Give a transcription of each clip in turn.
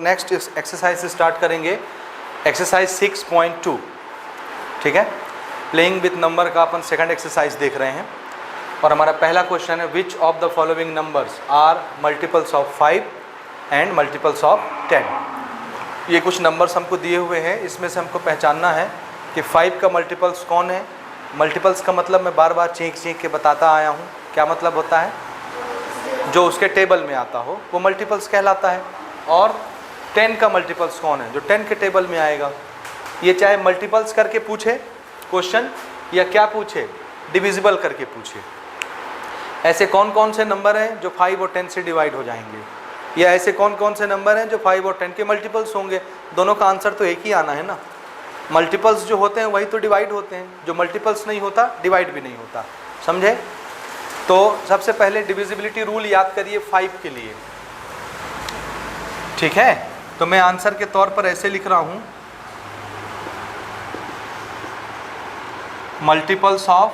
Next exercise से start करेंगे, exercise 6.2, ठीक है। प्लेइंग विथ नंबर का अपन सेकंड एक्सरसाइज देख रहे हैं और हमारा पहला क्वेश्चन है which of the following numbers are multiples of 5 and multiples of 10। ये कुछ नंबर्स हमको दिए हुए हैं, इसमें से हमको पहचानना है कि 5 का मल्टीपल्स कौन है। मल्टीपल्स का मतलब मैं बार बार चीख के बताता आया हूँ, क्या मतलब होता है, जो उसके टेबल में आता हो वो मल्टीपल्स कहलाता है। और 10 का मल्टीपल्स कौन है, जो 10 के टेबल में आएगा। ये चाहे मल्टीपल्स करके पूछे क्वेश्चन या क्या पूछे, डिविजिबल करके पूछे। ऐसे कौन कौन से नंबर हैं जो 5 और 10 से डिवाइड हो जाएंगे, या ऐसे कौन कौन से नंबर हैं जो 5 और 10 के मल्टीपल्स होंगे। दोनों का आंसर तो एक ही आना है ना। मल्टीपल्स जो होते हैं वही तो डिवाइड होते हैं, जो मल्टीपल्स नहीं होता डिवाइड भी नहीं होता, समझे। तो सबसे पहले डिविजिबिलिटी रूल याद करिए 5 के लिए, ठीक है। तो मैं आंसर के तौर पर ऐसे लिख रहा हूं, मल्टीपल्स ऑफ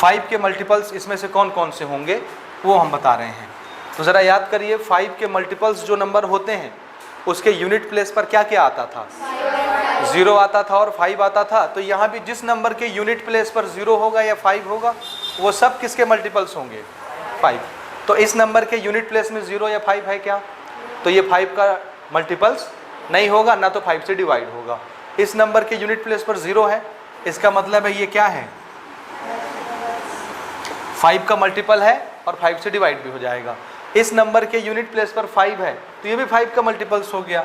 5 के मल्टीपल्स इसमें से कौन कौन से होंगे वो हम बता रहे हैं। तो ज़रा याद करिए 5 के मल्टीपल्स जो नंबर होते हैं उसके यूनिट प्लेस पर क्या क्या आता था, 0 आता था और 5 आता था। तो यहाँ भी जिस नंबर के यूनिट प्लेस पर 0 होगा या 5 होगा वो सब किसके मल्टीपल्स होंगे, 5। तो इस नंबर के यूनिट प्लेस में 0 या 5 है क्या, तो ये 5 का मल्टीपल्स नहीं होगा, ना तो 5 से डिवाइड होगा। इस नंबर के यूनिट प्लेस पर 0 है, इसका मतलब है ये क्या है, 5 का मल्टीपल है और 5 से डिवाइड भी हो जाएगा। इस नंबर के यूनिट प्लेस पर 5 है तो ये भी 5 का मल्टीपल्स हो गया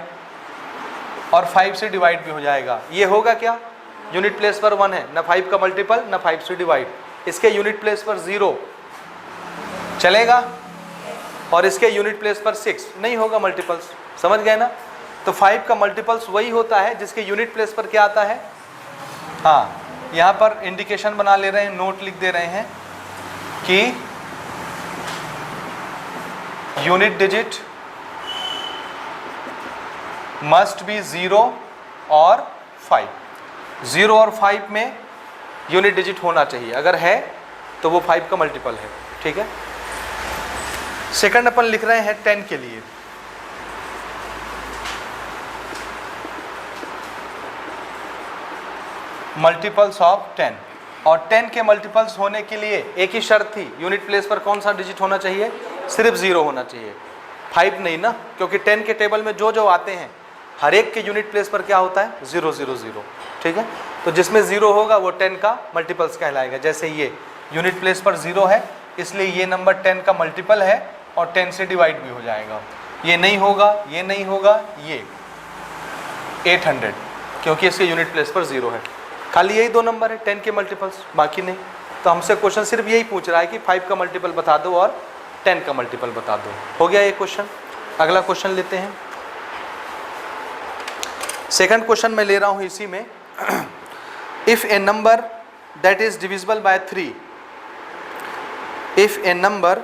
और 5 से डिवाइड भी हो जाएगा। ये होगा क्या, यूनिट प्लेस पर 1 है, ना 5 का मल्टीपल ना 5 से डिवाइड। इसके यूनिट प्लेस पर 0 चलेगा और इसके यूनिट प्लेस पर 6 नहीं होगा मल्टीपल्स, समझ गए ना। तो 5 का मल्टीपल्स वही होता है जिसके यूनिट प्लेस पर क्या आता है। हाँ, यहाँ पर इंडिकेशन बना ले रहे हैं, नोट लिख दे रहे हैं कि यूनिट डिजिट मस्ट बी 0 और 5। 0 और 5 में यूनिट डिजिट होना चाहिए, अगर है तो वो 5 का मल्टीपल है, ठीक है। सेकंड अपन लिख रहे हैं 10 के लिए। मल्टीपल्स ऑफ 10, और 10 के मल्टीपल्स होने के लिए एक ही शर्त थी, यूनिट प्लेस पर कौन सा डिजिट होना चाहिए, सिर्फ 0 होना चाहिए, 5 नहीं ना, क्योंकि 10 के टेबल में जो जो आते हैं हर एक के यूनिट प्लेस पर क्या होता है, 0 0 0, ठीक है। तो जिसमें 0 होगा वो 10 का मल्टीपल्स कहलाएगा। जैसे ये यूनिट प्लेस पर 0 है इसलिए ये नंबर 10 का मल्टीपल है और 10 से डिवाइड भी हो जाएगा। ये नहीं होगा, ये नहीं होगा, ये 800 क्योंकि इसके यूनिट प्लेस पर 0 है। खाली यही दो नंबर है 10 के मल्टीपल्स, बाकी नहीं। तो हमसे क्वेश्चन सिर्फ यही पूछ रहा है कि 5 का मल्टीपल बता दो और 10 का मल्टीपल बता दो। हो गया ये क्वेश्चन। अगला क्वेश्चन लेते हैं। सेकंड क्वेश्चन मैं ले रहा हूँ इसी में, if A number that is divisible by 3, if A number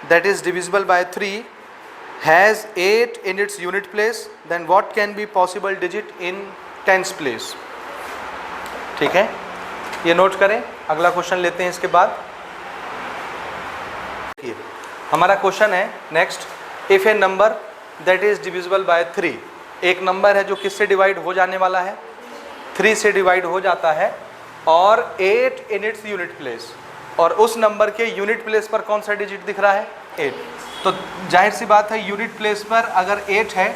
that is divisible by 3 has 8 in its unit place, then what can be possible digit in tens place। ठीक है, ये नोट करें। अगला क्वेश्चन लेते हैं इसके बाद। हमारा क्वेश्चन है next, if A number that is divisible by 3, एक नंबर है जो किससे डिवाइड हो जाने वाला है, 3 से डिवाइड हो जाता है, और 8 in its यूनिट प्लेस, और उस नंबर के यूनिट प्लेस पर कौन सा डिजिट दिख रहा है, 8। तो जाहिर सी बात है यूनिट प्लेस पर अगर 8 है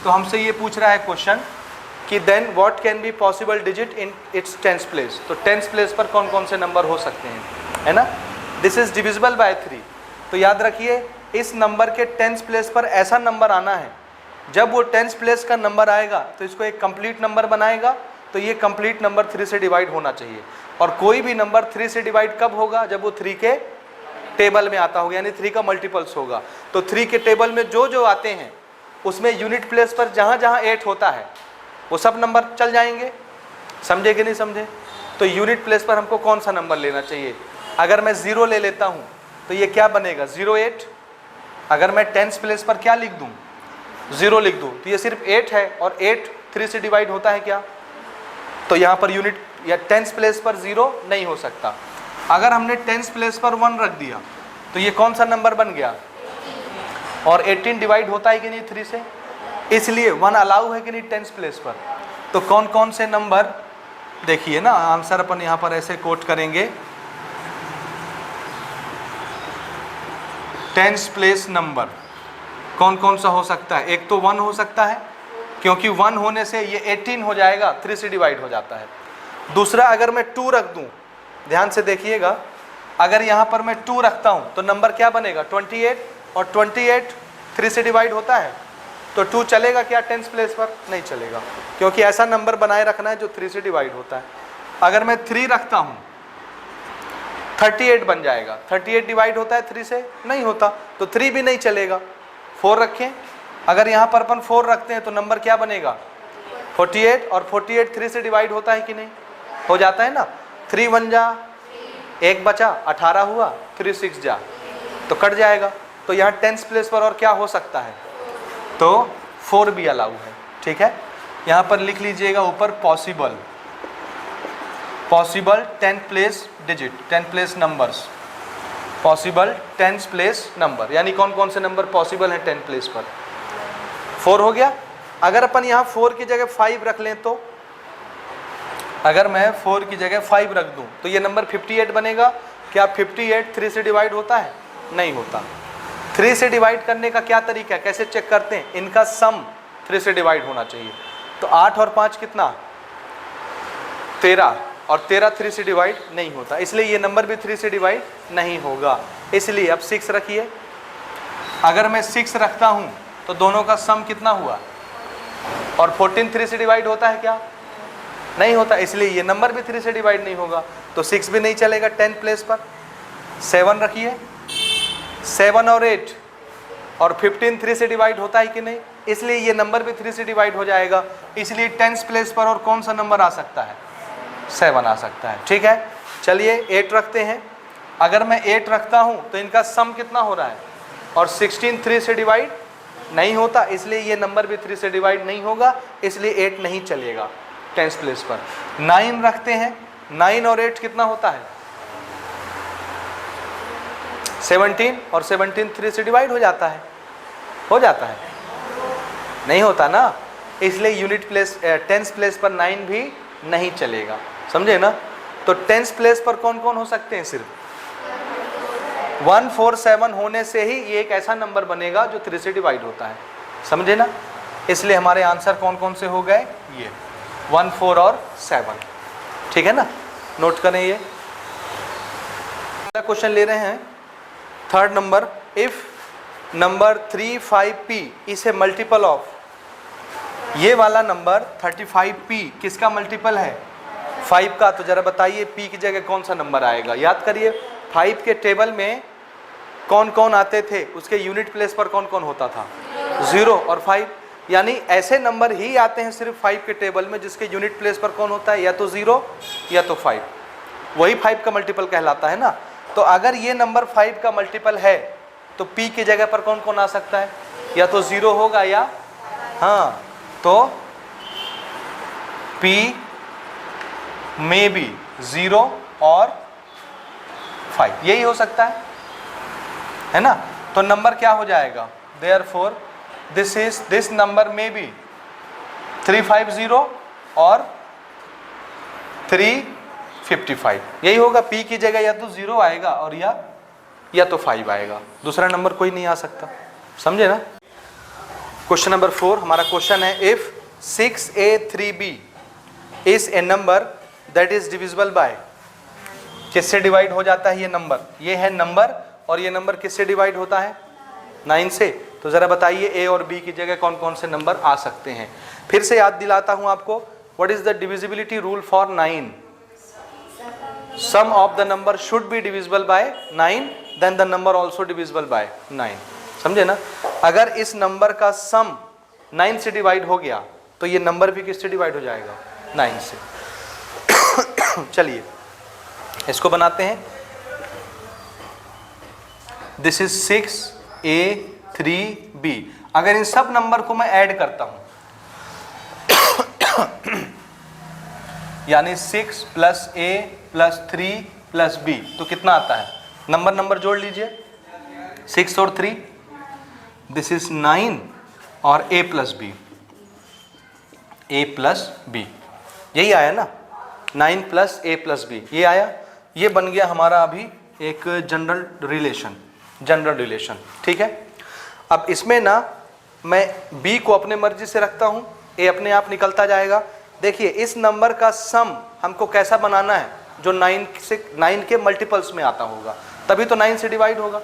तो हमसे ये पूछ रहा है क्वेश्चन कि then what can be possible digit in its tens place. तो टेंस प्लेस पर कौन कौन से नंबर हो सकते हैं, है ना। दिस इज डिविजिबल बाय 3, तो याद रखिए इस नंबर के टेंस प्लेस पर ऐसा नंबर आना है, जब वो टेंस प्लेस का नंबर आएगा तो इसको एक कंप्लीट नंबर बनाएगा, तो ये कंप्लीट नंबर 3 से डिवाइड होना चाहिए। और कोई भी नंबर 3 से डिवाइड कब होगा, जब वो 3 के टेबल में आता होगा, यानी 3 का मल्टीपल्स होगा। तो 3 के टेबल में जो जो आते हैं उसमें यूनिट प्लेस पर जहाँ जहाँ 8 होता है वो सब नंबर चल जाएंगे, समझे कि नहीं समझे। तो यूनिट प्लेस पर हमको कौन सा नंबर लेना चाहिए। अगर मैं 0 ले लेता हूँ तो ये क्या बनेगा, 08। अगर मैं टेंस प्लेस पर क्या लिख दूँ, 0 लिख दूँ, तो ये सिर्फ 8 है, और 8 3 से डिवाइड होता है क्या, तो यहाँ पर यूनिट या टेंस प्लेस पर 0 नहीं हो सकता। अगर हमने टेंस प्लेस पर 1 रख दिया तो ये कौन सा नंबर बन गया, और 18 डिवाइड होता है कि नहीं 3 से, इसलिए 1 अलाउ है कि नहीं 10th प्लेस पर। तो कौन कौन से नंबर, देखिए ना आंसर अपन यहाँ पर ऐसे कोट करेंगे, 10th प्लेस नंबर कौन कौन सा हो सकता है। एक तो 1 हो सकता है, क्योंकि 1 होने से ये 18 हो जाएगा, 3 से डिवाइड हो जाता है। दूसरा, अगर मैं 2 रख दूं, ध्यान से देखिएगा, अगर यहाँ पर मैं 2 रखता हूँ तो नंबर क्या बनेगा 28, और 28 3 से डिवाइड होता है, तो 2 चलेगा क्या 10th प्लेस पर? नहीं चलेगा, क्योंकि ऐसा नंबर बनाए रखना है जो 3 से डिवाइड होता है। अगर मैं 3 रखता हूँ 38 बन जाएगा, 38 डिवाइड होता है 3 से? नहीं होता, तो 3 भी नहीं चलेगा। 4 रखें, अगर यहाँ पर अपन 4 रखते हैं तो नंबर क्या बनेगा 48, और 48 3 से डिवाइड होता है कि नहीं, हो जाता है ना। 3 1 जा, 1 बचा, 18 हुआ, 3 6 जा, तो कट जाएगा। तो यहाँ 10th प्लेस पर और क्या हो सकता है, तो 4 भी अलाउ है। ठीक है, यहाँ पर लिख लीजिएगा ऊपर possible, possible 10th place digit, 10th place numbers, possible 10th place number, यानी कौन कौन से नंबर पॉसिबल हैं 10th प्लेस पर। 4 हो गया। अगर अपन यहाँ 4 की जगह 5 रख लें तो, अगर मैं 4 की जगह 5 रख दूं तो ये नंबर 58 बनेगा। क्या 58 3 से डिवाइड होता है? नहीं होता। 3 से डिवाइड करने का क्या तरीका है, कैसे चेक करते हैं, इनका सम 3 से डिवाइड होना चाहिए। तो 8 और 5 कितना 13, और 13 3 से डिवाइड नहीं होता, इसलिए ये नंबर भी 3 से डिवाइड नहीं होगा। इसलिए अब 6 रखिए, अगर मैं 6 रखता हूँ तो दोनों का सम कितना हुआ, और 14 3 से डिवाइड होता है क्या? नहीं होता, इसलिए ये नंबर भी 3 से डिवाइड नहीं होगा, तो 6 भी नहीं चलेगा 10th प्लेस पर। 7 रखिए, 7 और 8 और 15 3 से डिवाइड होता है कि नहीं, इसलिए ये नंबर भी 3 से डिवाइड हो जाएगा, इसलिए 10th प्लेस पर और कौन सा नंबर आ सकता है 7 आ सकता है। ठीक है, चलिए 8 रखते हैं, अगर मैं 8 रखता हूँ तो इनका सम कितना हो रहा है, और 16 3 से डिवाइड नहीं होता, इसलिए ये नंबर भी 3 से डिवाइड नहीं होगा, इसलिए 8 नहीं चलेगा 10th प्लेस पर। 9 रखते हैं, 9 और 8 कितना होता है 17, और 17 3 से डिवाइड हो जाता है, हो जाता है, नहीं होता ना, इसलिए यूनिट प्लेस 10th प्लेस पर 9 भी नहीं चलेगा, समझे ना। तो 10th प्लेस पर कौन कौन हो सकते हैं, सिर्फ 1 4 7 होने से ही ये एक ऐसा नंबर बनेगा जो 3 से डिवाइड होता है, समझे ना। इसलिए हमारे आंसर कौन कौन से हो गए, ये 1 4 और 7। ठीक है ना, नोट करें। ये क्वेश्चन ले रहे हैं, 3rd number, if number 35p is a multiple of, ये वाला नंबर 35p किसका मल्टीपल है 5 का, तो जरा बताइए p की जगह कौन सा नंबर आएगा। याद करिए 5 के टेबल में कौन कौन आते थे, उसके यूनिट प्लेस पर कौन कौन होता था 0 और 5, यानी ऐसे नंबर ही आते हैं सिर्फ 5 के टेबल में जिसके यूनिट प्लेस पर कौन होता है, या तो 0 या तो 5, वही 5 का मल्टीपल कहलाता है ना। तो अगर ये नंबर 5 का मल्टीपल है तो p की जगह पर कौन कौन आ सकता है, या तो 0 होगा, या हाँ, तो p में भी 0 और 5 यही हो सकता है ना। तो नंबर क्या हो जाएगा, देयरफॉर दिस नंबर में भी 350 और 355, यही होगा। p की जगह या तो 0 आएगा और या तो 5 आएगा, दूसरा नंबर कोई नहीं आ सकता, समझे ना। क्वेश्चन नंबर 4 हमारा क्वेश्चन है, if 6a3b is a number that is divisible by, किससे डिवाइड हो जाता है ये नंबर, ये है नंबर, और ये नंबर किससे डिवाइड होता है 9 से। तो ज़रा बताइए a और b की जगह कौन कौन से नंबर आ सकते हैं। फिर से याद दिलाता हूँ आपको, what is the divisibility rule for 9, sum of the number should be divisible by 9, then the number also divisible by 9, समझे ना। अगर इस नंबर का सम 9 से डिवाइड हो गया तो ये नंबर भी किससे डिवाइड हो जाएगा 9 से। चलिए इसको बनाते हैं, दिस इज 6a3b। अगर इन सब नंबर को मैं ऐड करता हूं यानी 6 + a + 3 + b, तो कितना आता है, नंबर जोड़ लीजिए, 6 और 3, दिस इज 9 और a plus B, a plus B, यही आया ना, 9 प्लस a प्लस बी, ये आया। ये बन गया हमारा अभी एक जनरल रिलेशन, ठीक है। अब इसमें ना मैं b को अपने मर्जी से रखता हूँ, a अपने आप निकलता जाएगा। देखिए इस नंबर का सम हमको कैसा बनाना है, जो 9 के मल्टीपल्स में आता होगा, तभी तो 9 से डिवाइड होगा।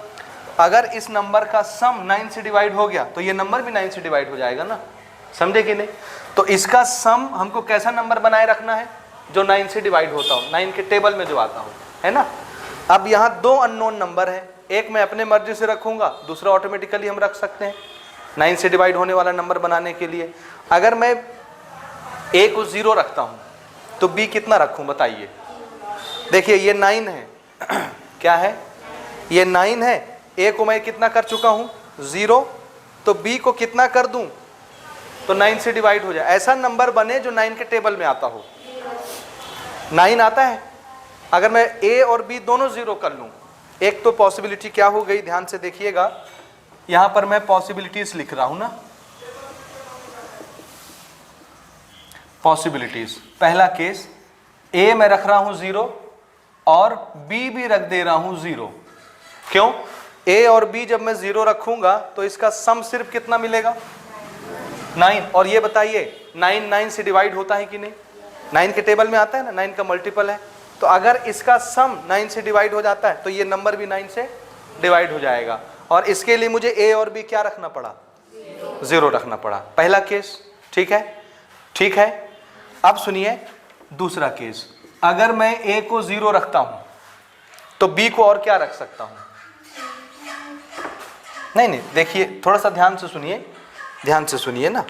अगर इस नंबर का सम 9 से डिवाइड हो गया तो ये नंबर भी 9 से डिवाइड हो जाएगा ना, समझे कि नहीं। तो इसका सम हमको कैसा नंबर बनाए रखना है, जो 9 से डिवाइड होता हो, 9 के टेबल में जो आता हो, है ना। अब यहाँ दो अननोन नंबर है, एक मैं अपने मर्जी से रखूंगा, दूसरा ऑटोमेटिकली हम रख सकते हैं 9 से डिवाइड होने वाला नंबर बनाने के लिए। अगर मैं a को 0 रखता हूँ तो b कितना रखूँ बताइए। देखिए ये 9 है क्या है, ये 9 है, a को मैं कितना कर चुका हूँ 0, तो b को कितना कर दूँ तो 9 से डिवाइड हो जाए। ऐसा नंबर बने जो 9 के टेबल में आता हो। 9 आता है, अगर मैं a और b दोनों 0 कर लूँ, एक तो पॉसिबिलिटी क्या हो गई, ध्यान से देखिएगा, यहां पर मैं पॉसिबिलिटीज लिख रहा हूं ना, पॉसिबिलिटीज। पहला केस a मैं रख रहा हूं 0 और b भी रख दे रहा हूं 0। क्यों, a और b जब मैं 0 रखूंगा तो इसका सम सिर्फ कितना मिलेगा 9। और ये बताइए 9 से डिवाइड होता है कि नहीं, 9 के टेबल में आता है ना, 9 का मल्टीपल है। तो अगर इसका सम 9 से डिवाइड हो जाता है तो ये नंबर भी 9 से डिवाइड हो जाएगा। और इसके लिए मुझे a और b क्या रखना पड़ा 0 रखना पड़ा, पहला केस, ठीक है। ठीक है, अब सुनिए दूसरा केस। अगर मैं a को 0 रखता हूं तो b को और क्या रख सकता हूं, नहीं देखिए थोड़ा सा ध्यान से सुनिए ना,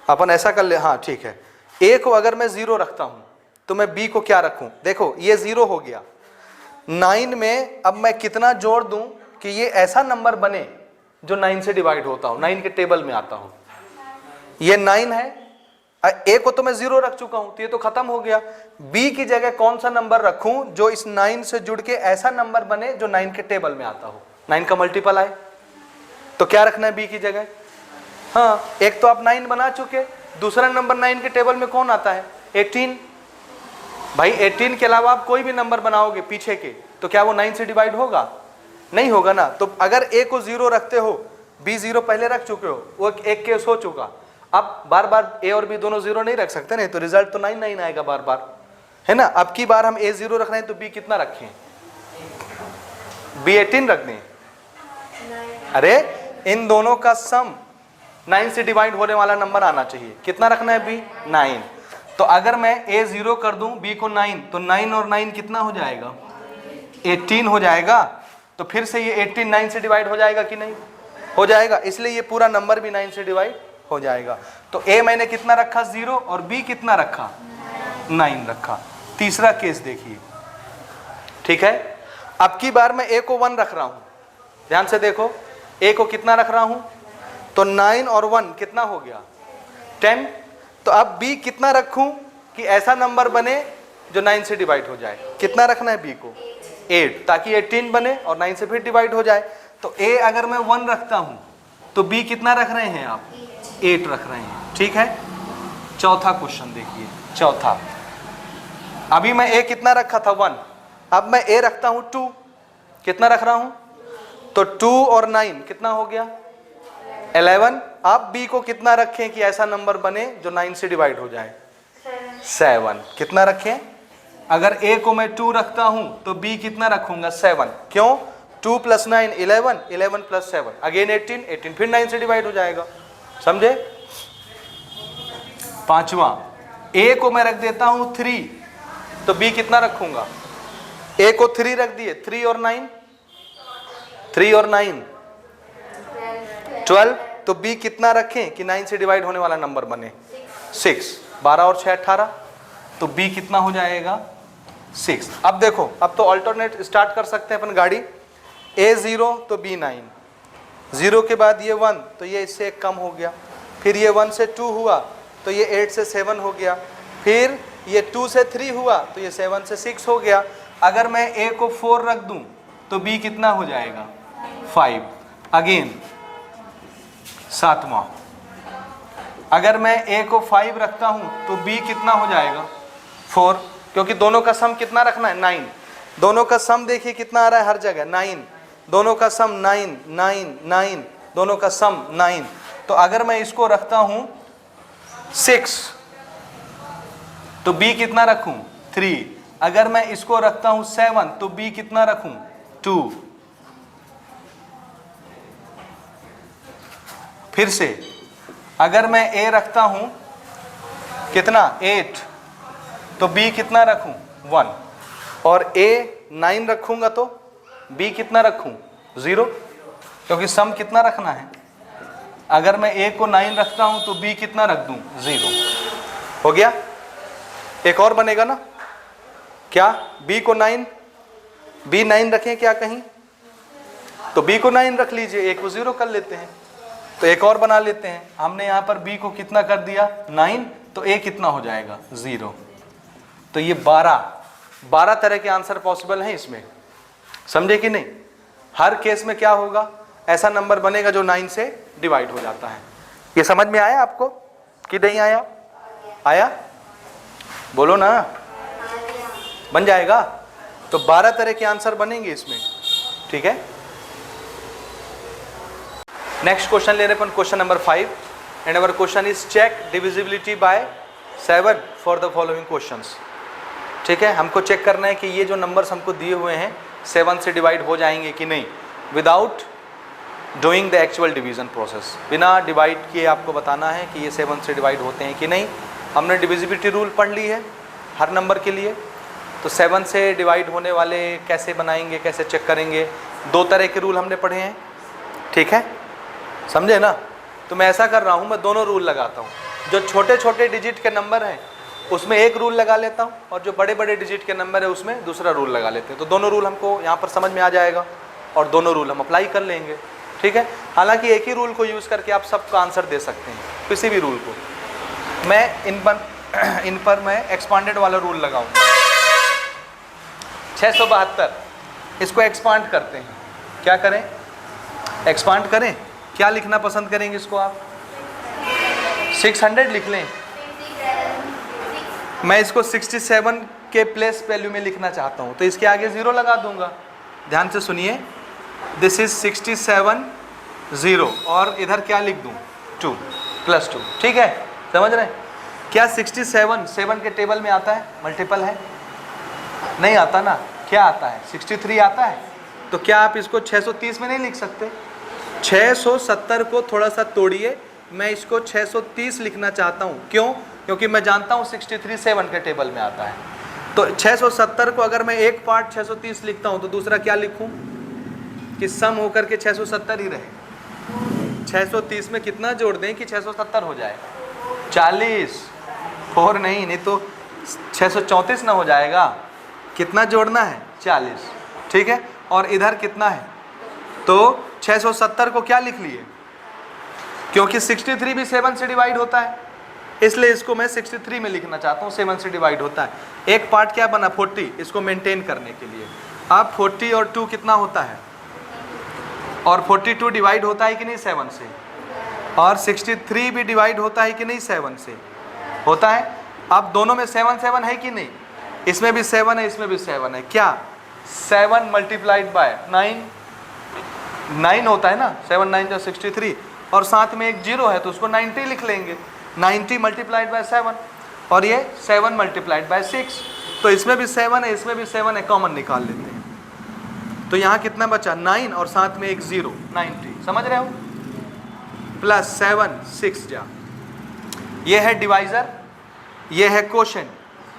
अपन ऐसा कर ले, हाँ ठीक है। a को अगर मैं 0 रखता हूं तो मैं b को क्या रखूं, देखो ये 0 हो गया, 9 में अब मैं कितना जोड़ दूं कि ये ऐसा नंबर बने जो 9 से डिवाइड होता हो, 9 के टेबल में आता हो। ये 9 है, a को तो मैं 0 रख चुका हूं तो ये तो खत्म हो गया। b की जगह कौन सा नंबर रखूं जो इस 9 से जुड़ के ऐसा नंबर बने जो 9 के टेबल में आता हो, 9 का मल्टीपल आए। तो क्या रखना है b की जगह, हाँ एक तो आप 9 बना चुके, दूसरा नंबर 9 के टेबल में कौन आता है 18। भाई 18 के अलावा आप कोई भी नंबर बनाओगे पीछे के तो क्या वो 9 से डिवाइड होगा, नहीं होगा ना। तो अगर a को 0 रखते हो, b 0 पहले रख चुके हो, वो एक केस हो चुका। अब बार बार a और b दोनों 0 नहीं रख सकते, नहीं तो रिजल्ट तो 9 आएगा बार बार, है ना। अब की बार हम a 0 रख रहे हैं तो b कितना रखें, b 18 रख दें। अरे इन दोनों का सम 9 से डिवाइड होने वाला नंबर आना चाहिए, कितना रखना है b 9। तो अगर मैं a 0 कर दूं b को 9, तो 9 और 9 कितना हो जाएगा 18 हो जाएगा। तो फिर से ये 18 9 से डिवाइड हो जाएगा कि नहीं, हो जाएगा, इसलिए ये पूरा नंबर भी 9 से डिवाइड हो जाएगा। तो a मैंने कितना रखा 0 और b कितना रखा 9 रखा। तीसरा केस देखिए, ठीक है। अब की बार मैं a को 1 रख रहा हूं, ध्यान से देखो, a को कितना रख रहा हूं, तो 9 और 1 कितना हो गया 10। तो अब b कितना रखूं कि ऐसा नंबर बने जो 9 से डिवाइड हो जाए, कितना रखना है b को 8, ताकि 18 बने और 9 से फिर डिवाइड हो जाए। तो a अगर मैं 1 रखता हूं तो b कितना रख रहे हैं आप 8 रख रहे हैं, ठीक है। चौथा क्वेश्चन देखिए, चौथा, अभी मैं a कितना रखा था 1, अब मैं a रखता हूं 2, कितना रख रहा हूं, तो 2 और 9 कितना हो गया 11। आप b को कितना रखें कि ऐसा नंबर बने जो 9 से डिवाइड हो जाए 7, कितना रखें। अगर a को मैं 2 रखता हूं तो b कितना रखूंगा 7, क्यों 2 + 9 11, 11 + 7 अगेन 18, 18 फिर 9 से डिवाइड हो जाएगा, समझे। पांचवा, a को मैं रख देता हूं 3, तो b कितना रखूंगा, a को 3 रख दिए, 3 और 9 12, तो b कितना रखें कि 9 से डिवाइड होने वाला नंबर बने 6, 12 और 6 18, तो b कितना हो जाएगा 6। अब देखो, अब तो अल्टरनेट स्टार्ट कर सकते हैं अपन गाड़ी, a 0 तो b 9, 0 के बाद ये 1 तो ये इससे एक कम हो गया, फिर ये 1 से 2 हुआ तो ये 8 से 7 हो गया, फिर ये 2 से 3 हुआ तो ये 7 से 6 हो गया। अगर मैं a को 4 रख दूं तो b कितना हो जाएगा 5। अगेन 7वां। अगर मैं a को 5 रखता हूं तो b कितना हो जाएगा 4, क्योंकि दोनों का सम कितना रखना है 9। दोनों का सम देखिए कितना आ रहा है हर जगह 9, दोनों का सम 9 9 9, दोनों का सम 9। तो अगर मैं इसको रखता हूं 6 तो b कितना रखूं 3। अगर मैं इसको रखता हूं 7 तो b कितना रखूं 2। फिर से अगर मैं a रखता हूं कितना 8 तो b कितना रखूं 1, और a 9 रखूंगा तो b कितना रखूं 0, क्योंकि सम कितना रखना है। अगर मैं a को 9 रखता हूं तो b कितना रख दूं 0। हो गया। एक और बनेगा ना, क्या b को 9, b 9 रखें क्या कहीं, तो b को 9 रख लीजिए, a को 0 कर लेते हैं। तो एक और बना लेते हैं, हमने यहाँ पर b को कितना कर दिया 9, तो a कितना हो जाएगा 0। तो ये 12 तरह के आंसर पॉसिबल हैं इसमें, समझे कि नहीं। हर केस में क्या होगा, ऐसा नंबर बनेगा जो 9 से डिवाइड हो जाता है। ये समझ में आया आपको कि नहीं आया? आया? बोलो ना, बन जाएगा। तो 12 तरह के आंसर बनेंगे इसमें, ठीक है। नेक्स्ट क्वेश्चन ले रहे अपन, question number 5, and our question is check divisibility by 7 for the following questions. ठीक है, हमको चेक करना है कि ये जो नंबर्स हमको दिए हुए हैं 7 से डिवाइड हो जाएंगे कि नहीं, without doing the actual division process. बिना डिवाइड किए आपको बताना है कि ये 7 से डिवाइड होते हैं कि नहीं। हमने डिविजिबिलिटी रूल पढ़ ली है हर नंबर के लिए, तो 7 से डिवाइड होने वाले कैसे बनाएंगे, कैसे चेक करेंगे, 2 तरह के रूल हमने पढ़े हैं, ठीक है, समझे ना। तो मैं ऐसा कर रहा हूँ, मैं दोनों रूल लगाता हूँ। जो छोटे छोटे डिजिट के नंबर हैं उसमें एक रूल लगा लेता हूँ, और जो बड़े बड़े डिजिट के नंबर है उसमें दूसरा रूल लगा लेते हैं। तो दोनों रूल हमको यहाँ पर समझ में आ जाएगा और दोनों रूल हम अप्लाई कर लेंगे, ठीक है। हालांकि एक ही रूल को यूज़ करके आप सबका आंसर दे सकते हैं, किसी भी रूल को। मैं इन पर मैं एक्सपांडेड वाला रूल लगाऊँ। 672, इसको एक्सपांड करते हैं। क्या करें, एक्सपांड करें। क्या लिखना पसंद करेंगे इसको आप? 600 लिख लें। मैं इसको 67 के प्लेस वैल्यू में लिखना चाहता हूँ, तो इसके आगे 0 लगा दूंगा। ध्यान से सुनिए, दिस इज 67 0, और इधर क्या लिख दूँ 2 + 2, ठीक है, समझ रहे हैं। क्या 67 7 के टेबल में आता है, मल्टीपल है? नहीं आता ना। क्या आता है 63 आता है। तो क्या आप इसको 630 में नहीं लिख सकते? 670 को थोड़ा सा तोड़िए, मैं इसको 630 लिखना चाहता हूँ। क्यों? क्योंकि मैं जानता हूँ 63 7 के टेबल में आता है। तो 670 को अगर मैं एक पार्ट 630 लिखता हूँ तो दूसरा क्या लिखूँ कि सम होकर के 670 ही रहे। 630 में कितना जोड़ दें कि 670 हो जाए? 40, 4 नहीं तो 634 ना हो जाएगा। कितना जोड़ना है? 40, ठीक है। और इधर कितना है? तो 670 को क्या लिख लिए, क्योंकि 63 भी 7 से डिवाइड होता है, इसलिए इसको मैं 63 में लिखना चाहता हूँ, 7 से डिवाइड होता है। एक पार्ट क्या बना 40, इसको मेंटेन करने के लिए। अब 40 और 2 कितना होता है, और 42 डिवाइड होता है कि नहीं 7 से, और 63 भी डिवाइड होता है कि नहीं 7 से, होता है। अब दोनों में 7 7 है कि नहीं, इसमें भी 7 है, इसमें भी 7 है। क्या 7 × 9 9 होता है ना, 7 9 जो 63, और साथ में एक 0 है तो उसको 90 लिख लेंगे। 90 × 7, और ये 7 × 6, तो इसमें भी 7 है, इसमें भी 7 है, कॉमन निकाल लेते हैं। तो यहाँ कितना बचा 9, और साथ में एक 0, 90, समझ रहे हो, +7 6 जा। ये है डिवाइज़र, ये है क्वोशेंट,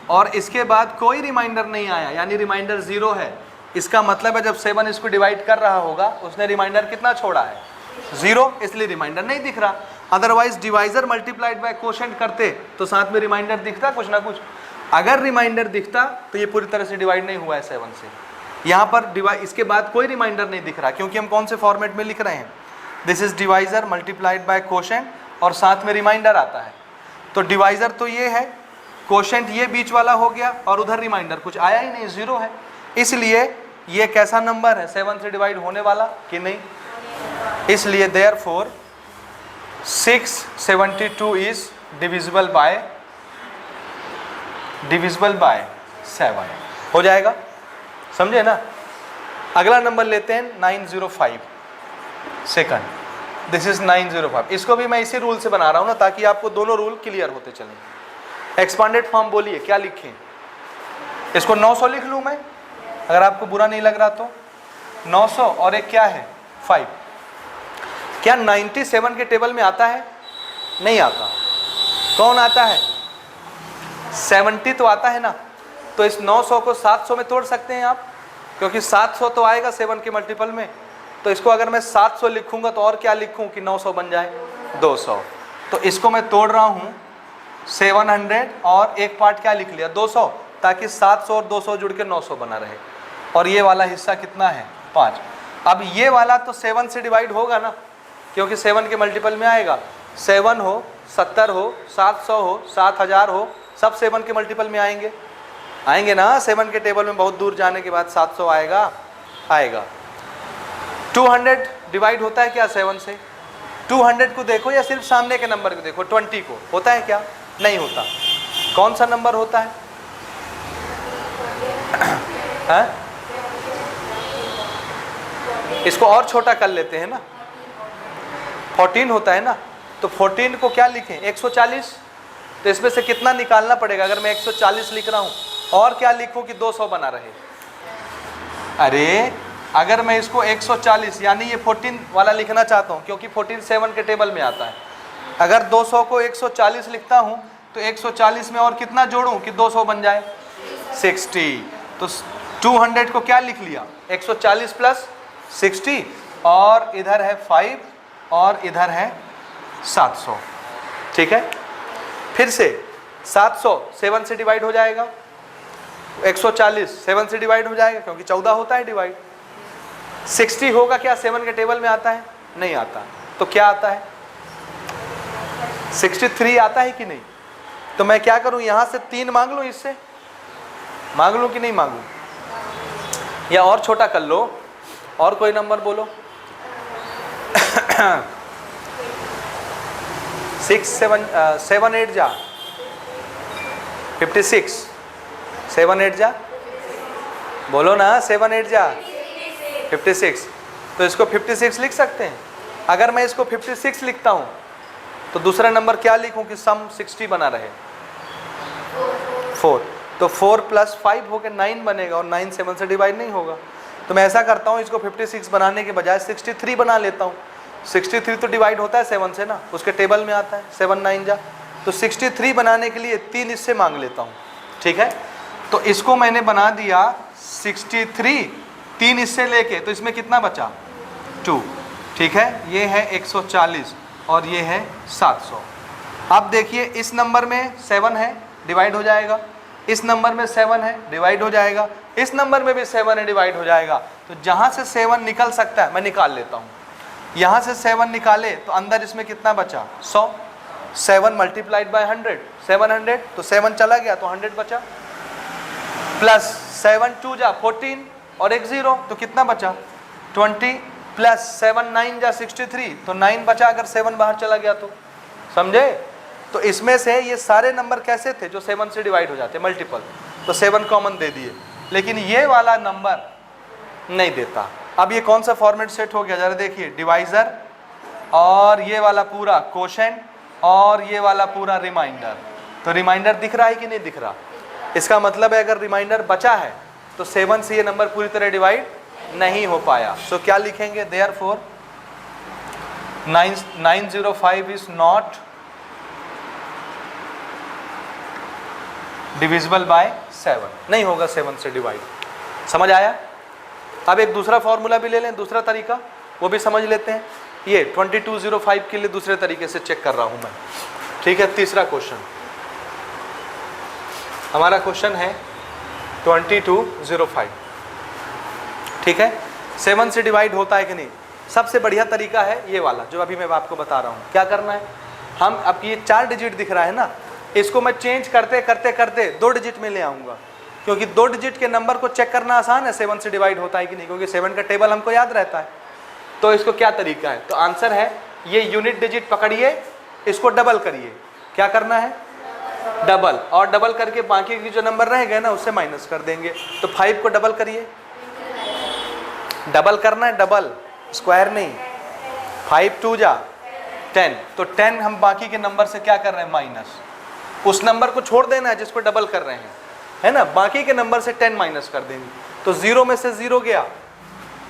और इसके बाद कोई रिमाइंडर नहीं आया, यानी रिमाइंडर 0 है। इसका मतलब है जब 7 इसको डिवाइड कर रहा होगा उसने रिमाइंडर कितना छोड़ा है 0, इसलिए रिमाइंडर नहीं दिख रहा। Otherwise divisor multiplied by quotient करते तो साथ में रिमाइंडर दिखता कुछ ना कुछ। अगर रिमाइंडर दिखता तो ये पूरी तरह से डिवाइड नहीं हुआ है 7 से। यहाँ पर इसके बाद कोई रिमाइंडर नहीं दिख रहा, क्योंकि हम कौन से फॉर्मेट में लिख रहे हैं, this is divisor multiplied by quotient, और साथ में रिमाइंडर आता है। तो डिवाइजर तो ये है, क्वोशेंट ये बीच वाला हो गया, और उधर रिमाइंडर कुछ आया ही नहीं, 0 है। इसलिए ये कैसा नंबर है, 7 से डिवाइड होने वाला कि नहीं। इसलिए देयरफॉर 672 इज डिविजिबल बाय 7 हो जाएगा, समझे ना। अगला नंबर लेते हैं 905 सेकंड, दिस इज 905। इसको भी मैं इसी रूल से बना रहा हूँ ना, ताकि आपको दोनों रूल क्लियर होते चलें। एक्सपांडेड फॉर्म बोलिए क्या लिखें, इसको 900 लिख लूँ मैं, अगर आपको बुरा नहीं लग रहा तो 900 और एक क्या है 5। क्या 97 के टेबल में आता है? नहीं आता। कौन आता है? 70 तो आता है ना। तो इस 900 को 700 में तोड़ सकते हैं आप, क्योंकि 700 तो आएगा 7 के मल्टीपल में। तो इसको अगर मैं 700 लिखूंगा तो और क्या लिखूं कि 900 बन जाए 200। तो इसको मैं तोड़ रहा हूं 700 और एक पार्ट क्या लिख लिया 200, ताकि 700 और 200 जुड़ के 900 बना रहे। और ये वाला हिस्सा कितना है 5। अब ये वाला तो 7 से डिवाइड होगा ना, क्योंकि 7 के मल्टीपल में आएगा। 7 हो, 70 हो, 700 हो, 7000 हो, सब 7 के मल्टीपल में आएंगे ना। 7 के टेबल में बहुत दूर जाने के बाद 700 आएगा। 200 डिवाइड होता है क्या 7 से? 200 को देखो या सिर्फ सामने के नंबर को देखो, 20 को होता है क्या? नहीं होता। कौन सा नंबर होता है? इसको और छोटा कर लेते हैं ना, 14 होता है ना। तो 14 को क्या लिखें 140। तो इसमें से कितना निकालना पड़ेगा? अगर मैं 140 लिख रहा हूं और क्या लिखूं कि 200 बना रहे। अरे अगर मैं इसको 140 यानी ये 14 वाला लिखना चाहता हूं, क्योंकि 14 7 के टेबल में आता है। अगर 200 को 140 लिखता हूं तो 140 में और कितना जोड़ूं कि 200 बन जाए 60। तो 200 को क्या लिख लिया 140 प्लस 60, और इधर है 5 और इधर है 700। ठीक है, फिर से 700 7 से डिवाइड हो जाएगा, 140 7 से डिवाइड हो जाएगा, क्योंकि 14 होता है डिवाइड। 60 होगा क्या 7 के टेबल में आता है? नहीं आता। तो क्या आता है 63 आता है कि नहीं? तो मैं क्या करूं, यहां से 3 मांग लूं, इससे मांग लूं कि नहीं मांगूं, या और छोटा कर लो। और कोई नंबर बोलो। 7 8 जा 56, 7 8 जा बोलो ना, 7 8 जा 56। तो इसको 56 लिख सकते हैं। अगर मैं इसको 56 लिखता हूं तो दूसरा नंबर क्या लिखूं कि सम 60 बना रहे 4। तो 4 + 5 होकर 9 बनेगा, और 9 7 से डिवाइड नहीं होगा। तो मैं ऐसा करता हूं, इसको 56 बनाने के बजाय 63 बना लेता हूं। 63 तो डिवाइड होता है 7 से ना, उसके टेबल में आता है 7 9 जा। तो 63 बनाने के लिए 3 इससे मांग लेता हूं। ठीक है, तो इसको मैंने बना दिया 63, 3 इससे लेके, तो इसमें कितना बचा 2। ठीक है, ये है 140 और ये है 700। अब देखिए इस नंबर में 7 है, डिवाइड हो जाएगा। इस नंबर में 7 है, डिवाइड हो जाएगा। इस नंबर में भी 7 है, डिवाइड हो जाएगा। तो जहाँ से 7 निकल सकता है मैं निकाल लेता हूँ। यहाँ से 7 निकाले तो अंदर इसमें कितना बचा 100। 7 × 100 700, तो 7 चला गया तो 100 बचा, प्लस 7 2 जा 14 और एक 0, तो कितना बचा 20, प्लस 7 9 जा 63, तो 9 बचा अगर 7 बाहर चला गया तो। समझे? तो इसमें से ये सारे नंबर कैसे थे जो 7 से डिवाइड हो जाते मल्टीपल, तो 7 कॉमन दे दिए, लेकिन ये वाला नंबर नहीं देता। अब ये कौन सा फॉर्मेट सेट हो गया जरा देखिए, डिवाइजर, और ये वाला पूरा कोशेंट, और ये वाला पूरा रिमाइंडर। तो रिमाइंडर दिख रहा है कि नहीं दिख रहा? इसका मतलब है अगर रिमाइंडर बचा है तो 7 से ये नंबर पूरी तरह डिवाइड नहीं हो पाया। सो क्या लिखेंगे, therefore 905 is not divisible by 7, नहीं होगा 7 से डिवाइड। समझ आया? अब एक दूसरा फॉर्मूला भी ले लें, दूसरा तरीका वो भी समझ लेते हैं। ये 2205 के लिए दूसरे तरीके से चेक कर रहा हूं मैं। ठीक है, तीसरा क्वेश्चन हमारा क्वेश्चन है 2205। ठीक है, 7 से डिवाइड होता है कि नहीं? सबसे बढ़िया तरीका है ये वाला जो अभी मैं आपको बता रहा हूँ। क्या करना है, हम अब ये 4 डिजिट दिख रहा है ना, इसको मैं चेंज करते करते करते 2 डिजिट में ले आऊँगा, क्योंकि 2 डिजिट के नंबर को चेक करना आसान है 7 से डिवाइड होता है कि नहीं, क्योंकि 7 का टेबल हमको याद रहता है। तो इसको क्या तरीका है, तो आंसर है ये यूनिट डिजिट पकड़िए, इसको डबल करिए। क्या करना है? डबल, और डबल करके बाकी के जो नंबर रह गए ना उससे माइनस कर देंगे। तो 5 को डबल करिए, डबल करना है, डबल, स्क्वायर नहीं। 5 2 जा 10, तो 10 हम बाकी के नंबर से क्या कर रहे हैं? माइनस। उस नंबर को छोड़ देना है जिसको डबल कर रहे हैं, है ना, बाकी के नंबर से 10 माइनस कर देंगे। तो 0 में से 0 गया,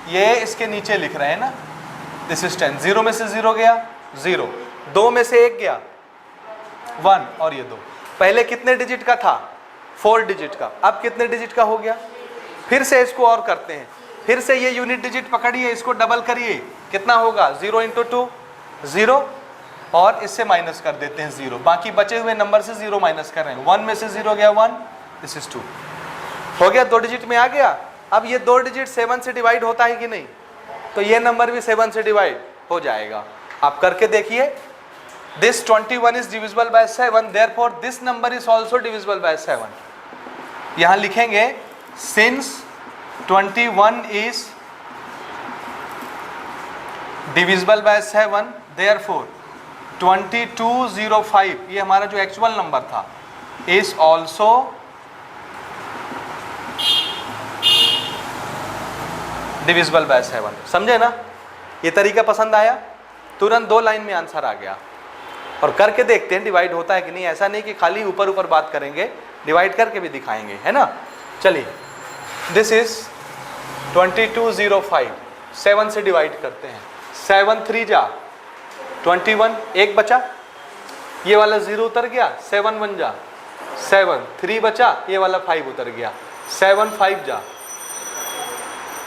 ये इसके नीचे लिख रहे हैं ना, दिस इज 10। 0 में से 0 गया 0, 2 में से 1 गया 1, और ये 2। पहले कितने डिजिट का था? 4 डिजिट का, अब कितने डिजिट का हो गया? फिर से इसको और करते हैं, फिर से ये यूनिट डिजिट पकड़िए, इसको डबल करिए, कितना होगा? 0 × 2 0, और इससे माइनस कर देते हैं 0। बाकी बचे हुए नंबर से 0 माइनस कर रहे हैं। 1 में से 0 गया 1, दिस इज 2। हो गया, 2 डिजिट में आ गया। अब ये 2 डिजिट 7 से डिवाइड होता है कि नहीं? तो ये नंबर भी 7 से डिवाइड हो जाएगा। आप करके देखिए, this 21 is divisible by 7, therefore this number is also divisible by 7। यहां लिखेंगे since 21 is divisible by 7, therefore 2205, ये हमारा जो एक्चुअल नंबर था, इज ऑल्सो डिविजिबल बाय 7। समझे ना? ये तरीका पसंद आया? तुरंत 2 लाइन में आंसर आ गया। और करके देखते हैं डिवाइड होता है कि नहीं। ऐसा नहीं कि खाली ऊपर ऊपर बात करेंगे, डिवाइड करके भी दिखाएंगे, है ना। चलिए, दिस इज 2205, 7 से डिवाइड करते हैं। 7 3 जा 21, 1 बचा, ये वाला 0 उतर गया, 7 1 जा 7, 3 बचा, ये वाला 5 उतर गया, 7 5 जा,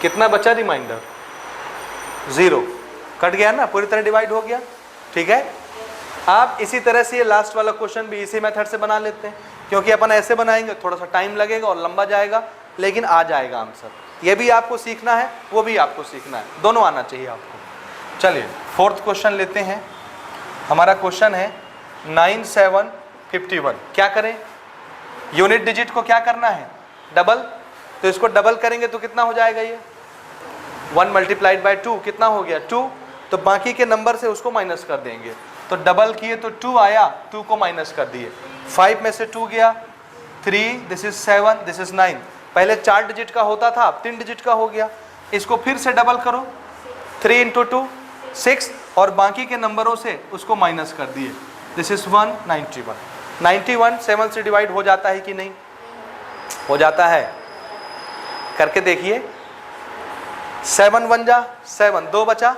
कितना बचा? रिमाइंडर 0, कट गया ना, पूरी तरह डिवाइड हो गया। ठीक है, आप इसी तरह से ये लास्ट वाला क्वेश्चन भी इसी मेथड से बना लेते हैं, क्योंकि अपन ऐसे बनाएंगे थोड़ा सा टाइम लगेगा और लंबा जाएगा, लेकिन आ जाएगा आंसर। ये भी आपको सीखना है, वो भी आपको सीखना है, दोनों आना चाहिए आपको। चलिए, 4th क्वेश्चन लेते हैं। हमारा क्वेश्चन है 9 7 51। क्या करें? यूनिट डिजिट को क्या करना है? डबल। तो इसको डबल करेंगे तो कितना हो जाएगा? ये 1 × 2 कितना हो गया? 2। तो बाकी के नंबर से उसको माइनस कर देंगे। तो डबल किए तो 2 आया, 2 को माइनस कर दिए। 5 में से 2 गया 3, दिस इज 7, दिस इज 9। पहले 4 डिजिट का होता था, अब 3 डिजिट का हो गया। इसको फिर से डबल करो, 3 × 2 6, और बाकी के नंबरों से उसको माइनस कर दिए। This is 191। 91 7 से डिवाइड हो जाता है कि नहीं? हो जाता है। करके देखिए, 7 1 जा 7, 2 बचा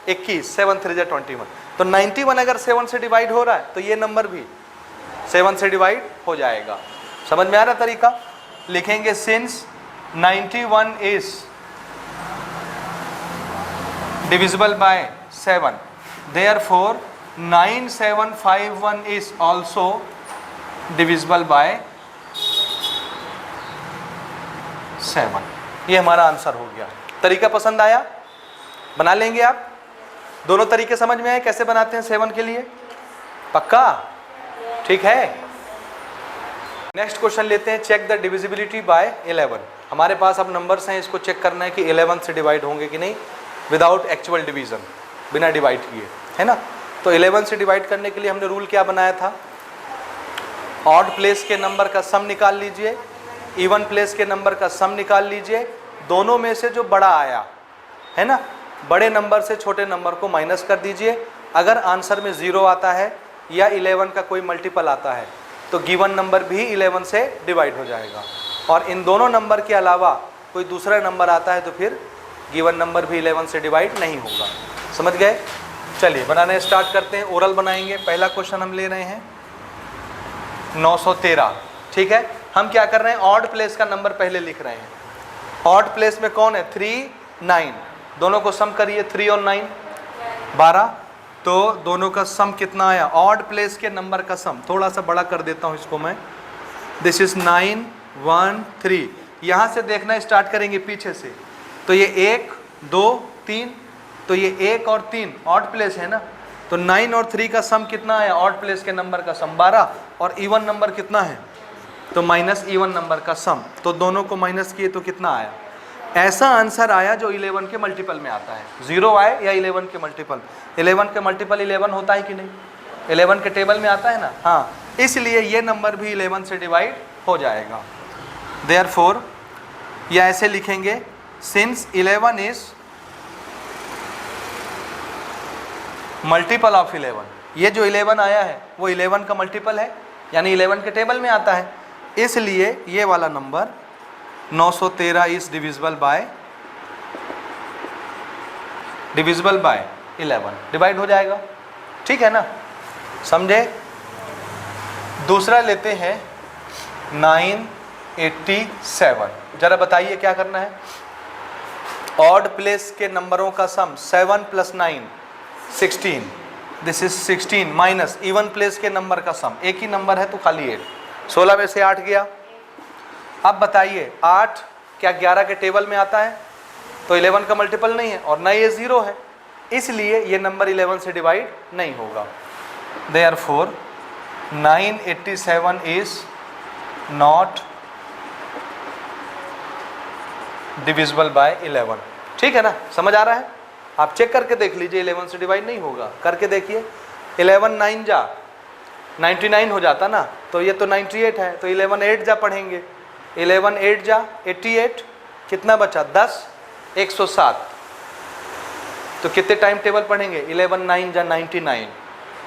21, 7 3 जा 21। तो 91 अगर 7 से डिवाइड हो रहा है तो ये नंबर भी 7 से डिवाइड हो जाएगा। समझ में आ रहा तरीका? लिखेंगे since 91 is divisible by 7, therefore 9751 is also divisible bye 7। ये हमारा आंसर हो गया। तरीका पसंद आया? बना लेंगे आप? दोनों तरीके समझ में आए कैसे बनाते हैं 7 के लिए? पक्का? ठीक है। नेक्स्ट क्वेश्चन लेते हैं, चेक द डिविजिबिलिटी बाय 11। हमारे पास अब नंबर्स हैं, इसको चेक करना है कि 11 से डिवाइड होंगे कि नहीं, विदाउट एक्चुअल डिवीजन, बिना डिवाइड किए, है ना। तो 11 से डिवाइड करने के लिए हमने रूल क्या बनाया था? ऑड प्लेस के नंबर का सम निकाल लीजिए, इवन प्लेस के नंबर का सम निकाल लीजिए, दोनों में से जो बड़ा आया है ना, बड़े नंबर से छोटे नंबर को माइनस कर दीजिए। अगर आंसर में 0 आता है या 11 का कोई मल्टीपल आता है तो गिवन नंबर भी 11 से डिवाइड हो जाएगा। और इन दोनों नंबर के अलावा कोई दूसरा नंबर आता है तो फिर गिवन नंबर भी 11 से डिवाइड नहीं होगा। समझ गए? चलिए बनाने स्टार्ट करते हैं। ओरल बनाएंगे। पहला क्वेश्चन हम ले रहे हैं 913। ठीक है, हम क्या कर रहे हैं? ऑड प्लेस का नंबर पहले लिख रहे हैं। ऑड प्लेस में कौन है? 3 9, दोनों को सम करिए। 3 और 9 12, तो दोनों का सम कितना आया? ऑड प्लेस के नंबर का सम, थोड़ा सा बड़ा कर देता हूँ इसको मैं। This is 9 1 3। यहाँ से देखना स्टार्ट करेंगे पीछे से, तो ये 1 2 3, तो ये 1 और 3 ऑड प्लेस है ना, तो 9 और 3 का सम कितना आया? ऑड प्लेस के नंबर का सम 12, और इवन नंबर कितना है? तो माइनस इवन नंबर का सम, तो दोनों को माइनस किए तो कितना आया? ऐसा आंसर आया जो 11 के मल्टीपल में आता है, 0 आए या 11 के मल्टीपल। 11 के मल्टीपल 11 होता है कि नहीं, 11 के टेबल में आता है ना, हाँ, इसलिए ये नंबर भी 11 से डिवाइड हो जाएगा। देयरफॉर या ऐसे लिखेंगे, सिंस 11 इज मल्टीपल ऑफ 11, ये जो 11 आया है वो 11 का मल्टीपल है, यानी 11 के टेबल में आता है, इसलिए ये वाला number 913 is divisible by 11, divide हो जाएगा। ठीक है ना, समझे। दूसरा लेते हैं 987। जरा बताइए क्या करना है। ऑड प्लेस के नंबरों का सम 7 + 9 16, this is 16 minus even place के नंबर का सम, एक ही नंबर है तो खाली 8, 16 में से 8 गया। अब बताइए 8 क्या 11 के टेबल में आता है, तो 11 का मल्टीपल नहीं है और ना ये 0 है, इसलिए ये नंबर 11 से डिवाइड नहीं होगा। Therefore 987 is not divisible by 11। ठीक है ना, समझ आ रहा है। आप चेक करके देख लीजिए, 11 से डिवाइड नहीं होगा, करके देखिए। 11 9 जा 99 हो जाता ना, तो ये तो 98 है, तो 11 8 जा पढ़ेंगे, 11 8 जा 88, कितना बचा 10, 107, तो कितने टाइम टेबल पढ़ेंगे, 11 9 जा 99,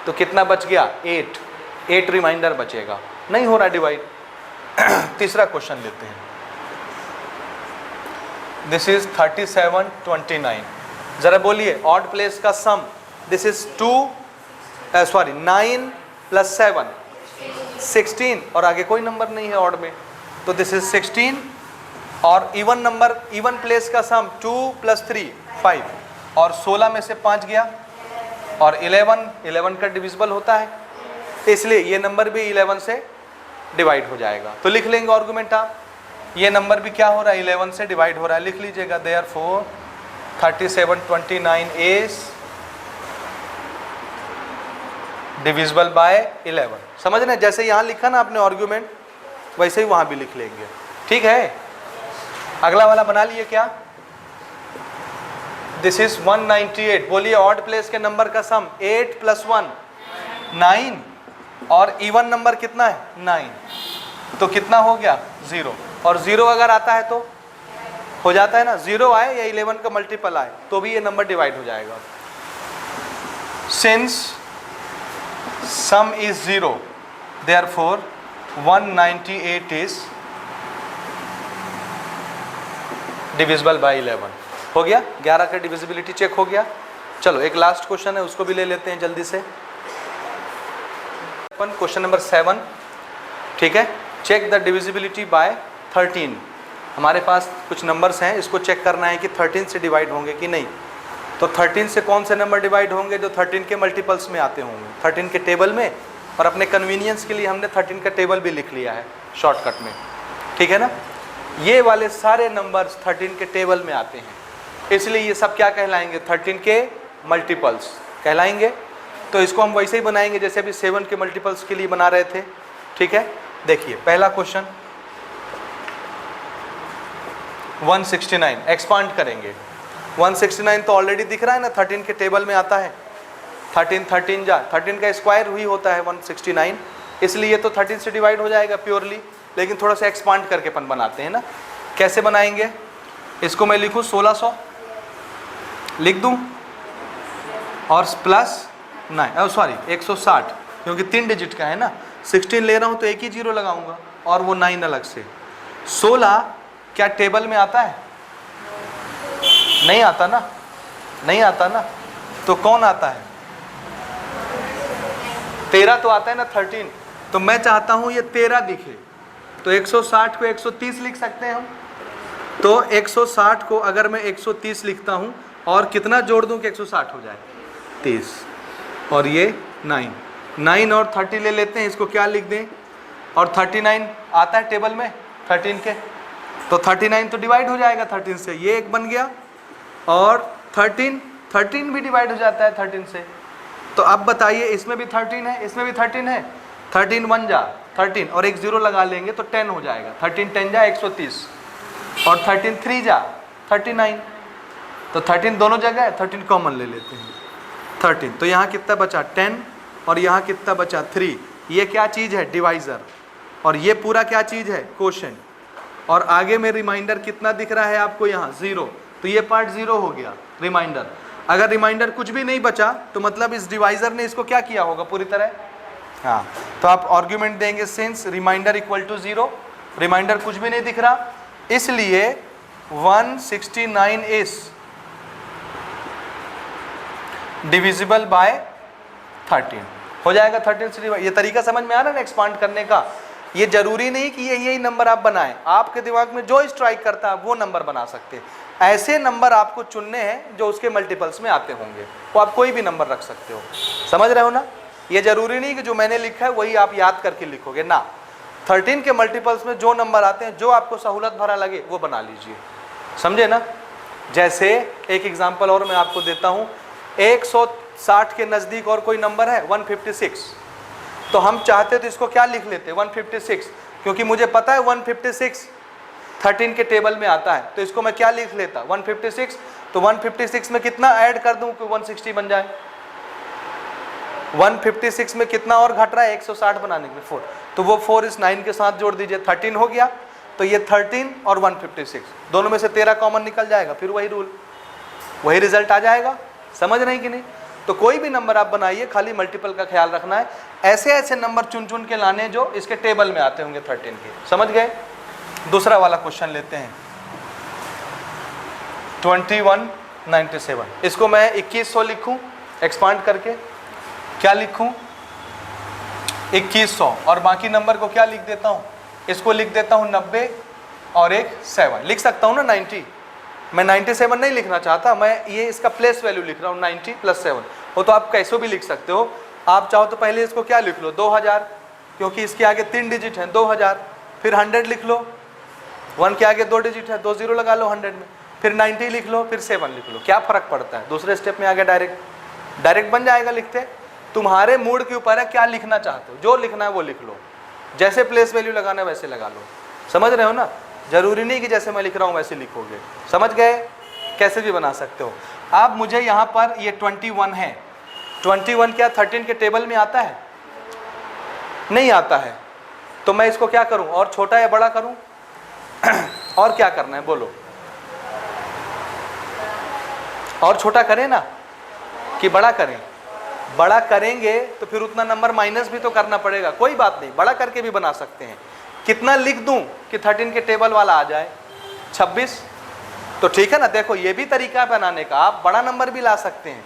तो कितना बच गया 8 रिमाइंडर बचेगा, नहीं हो रहा डिवाइड। तीसरा क्वेश्चन लेते हैं, दिस इज 37 29। जरा बोलिए ऑड प्लेस का सम, दिस इज 9 + 7 16, और आगे कोई नंबर नहीं है ऑड में, तो दिस इज 16, और इवन नंबर, इवन प्लेस का सम 2 + 3 5, और 16 में से 5 गया, और 11 का डिविजिबल होता है, इसलिए ये नंबर भी 11 से डिवाइड हो जाएगा। तो लिख लेंगे आर्गुमेंट आप, ये नंबर भी क्या हो रहा है 11 से डिवाइड हो रहा है, लिख लीजिएगा। Therefore 37 29 is divisible by 11। समझ रहे हैं, जैसे यहाँ लिखा ना आपने आर्गुमेंट, वैसे ही वहाँ भी लिख लेंगे। ठीक है, अगला वाला बना लिए क्या, दिस इज 198। बोलिए ऑड प्लेस के नंबर का सम 8 + 1 9, और इवन नंबर कितना है 9, तो कितना हो गया 0, और 0 अगर आता है तो हो जाता है ना, 0 आए या 11 का मल्टीपल आए तो भी ये नंबर डिवाइड हो जाएगा। Since some is 0, therefore 198 is divisible by 11। हो गया, 11 का डिविजिबिलिटी चेक हो गया। चलो एक लास्ट क्वेश्चन है, उसको भी ले लेते हैं जल्दी से। क्वेश्चन नंबर 7, ठीक है। Check the divisibility by 13। हमारे पास कुछ नंबर्स हैं, इसको चेक करना है कि 13 से डिवाइड होंगे कि नहीं। तो 13 से कौन से नंबर डिवाइड होंगे, जो 13 के मल्टीपल्स में आते होंगे, 13 के टेबल में, और अपने कन्वीनियंस के लिए हमने 13 का टेबल भी लिख लिया है शॉर्टकट में। ठीक है ना, ये वाले सारे नंबर्स 13 के टेबल में आते हैं, इसलिए ये सब क्या कहलाएंगे 13 के मल्टीपल्स कहलाएंगे। तो इसको हम वैसे ही बनाएंगे जैसे अभी 7 के मल्टीपल्स के लिए बना रहे थे। ठीक है, देखिए पहला क्वेश्चन 169, एक्सपांड करेंगे। 169 तो ऑलरेडी दिख रहा है ना, 13 के टेबल में आता है। 13 जा 13 का स्क्वायर ही होता है 169, इसलिए तो 13 से डिवाइड हो जाएगा प्योरली, लेकिन थोड़ा सा एक्सपांड करके अपन बनाते हैं ना। कैसे बनाएंगे, इसको मैं लिखूँ 1600 लिख दूँ, और प्लस 9 सॉरी 160, क्योंकि 3 डिजिट का है ना, 16 ले रहा हूँ तो एक ही जीरो लगाऊंगा, और वो 9 अलग से। 16 क्या टेबल में आता है, नहीं आता ना, नहीं आता ना, तो कौन आता है 13 तो आता है ना 13, तो मैं चाहता हूँ ये 13 दिखे, तो 160 को 130 लिख सकते हैं हम। तो 160 को अगर मैं 130 लिखता हूँ, और कितना जोड़ दूँ कि 160 हो जाए 30, और ये 9 और 30 ले लेते हैं, इसको क्या लिख दें, और 39 आता है टेबल में 13 के, तो 39 तो डिवाइड हो जाएगा 13 से, ये एक बन गया, और 13 भी डिवाइड हो जाता है 13 से। तो अब बताइए, इसमें भी 13 है, इसमें भी 13 है, 13 1 जा 13, और एक जीरो लगा लेंगे तो 10 हो जाएगा। 13 10 जा 130, और 13 3 जा 39। तो 13 दोनों जगह है, 13 कॉमन ले लेते हैं 13। तो यहाँ कितना बचा 10 और यहाँ कितना बचा 3। ये क्या चीज़ है डिवाइज़र और ये पूरा क्या चीज़ है क्वोशेंट। और आगे में रिमाइंडर कितना दिख रहा है आपको यहाँ 0। तो ये पार्ट 0 हो गया रिमाइंडर। अगर रिमाइंडर कुछ भी नहीं बचा तो मतलब इस डिवाइज़र ने इसको क्या किया होगा पूरी तरह। हाँ, तो आप आर्ग्यूमेंट देंगे since remainder equal to 0, remainder कुछ भी नहीं दिख रहा, इसलिए 169 इज डिविजिबल बाय 13 हो जाएगा। 13 से डिवाइड। ये तरीका समझ में आ रहा है ना एक्सपांड करने का। ये जरूरी नहीं कि यही नंबर आप बनाएं, आपके दिमाग में जो स्ट्राइक करता है वो नंबर बना सकते हैं। ऐसे नंबर आपको चुनने हैं जो उसके मल्टीपल्स में आते होंगे, वो आप कोई भी नंबर रख सकते हो। समझ रहे हो ना। ये जरूरी नहीं कि जो मैंने लिखा है वही आप याद करके लिखोगे ना। 13 के मल्टीपल्स में जो नंबर आते हैं जो आपको सहूलत भरा लगे वो बना लीजिए, समझे ना। जैसे एक एग्जांपल और मैं आपको देता हूँ, 160 के नज़दीक और कोई नंबर है 156। तो हम चाहते तो इसको क्या लिख लेते 156, क्योंकि मुझे पता है 156 13 के टेबल में आता है। तो इसको मैं क्या लिख लेता 156। तो 156 में कितना ऐड कर दूं कि 160 बन जाए। 156 में कितना और घट रहा है 160 बनाने के लिए 4। तो वो 4 इस 9 के साथ जोड़ दीजिए 13 हो गया। तो ये 13 और 156 दोनों में से 13 कॉमन निकल जाएगा, फिर वही रूल वही रिजल्ट आ जाएगा। समझ रहे हैं कि नहीं। तो कोई भी नंबर आप बनाइए, खाली मल्टीपल का ख्याल रखना है। ऐसे ऐसे नंबर चुन चुन के लाने जो इसके टेबल में आते होंगे 13 के। समझ गए। दूसरा वाला क्वेश्चन लेते हैं 2197। इसको मैं 2100 लिखूं एक्सपांड करके, क्या लिखूं 2100 और बाकी नंबर को क्या लिख देता हूं, इसको लिख देता हूं 90 और एक 7 लिख सकता हूं ना 90। मैं 97 नहीं लिखना चाहता, मैं ये इसका प्लेस वैल्यू लिख रहा हूँ 90 + 7। वो तो आप कैसे भी लिख सकते हो। आप चाहो तो पहले इसको क्या लिख लो 2000, क्योंकि इसके आगे 3 डिजिट हैं 2000। फिर 100 लिख लो, 1 के आगे 2 डिजिट है, 2 0 लगा लो 100 में। फिर 90 लिख लो, फिर 7 लिख लो, क्या फ़र्क पड़ता है। दूसरे स्टेप में आ गया डायरेक्ट बन जाएगा लिखते। तुम्हारे मूड के ऊपर है क्या लिखना चाहते हो, जो लिखना है वो लिख लो, जैसे प्लेस वैल्यू लगाना है वैसे लगा लो। समझ रहे हो ना। जरूरी नहीं कि जैसे मैं लिख रहा हूँ वैसे लिखोगे, समझ गए। कैसे भी बना सकते हो आप। मुझे यहाँ पर ये 21 है, 21 क्या 13 के टेबल में आता है, नहीं आता है। तो मैं इसको क्या करूँ, और छोटा या बड़ा करूँ और क्या करना है बोलो, और छोटा करें ना कि बड़ा करें। बड़ा करेंगे तो फिर उतना नंबर माइनस भी तो करना पड़ेगा। कोई बात नहीं, बड़ा करके भी बना सकते हैं। कितना लिख दूं कि 13 के टेबल वाला आ जाए 26। तो ठीक है ना। देखो ये भी तरीका है बनाने का, आप बड़ा नंबर भी ला सकते हैं।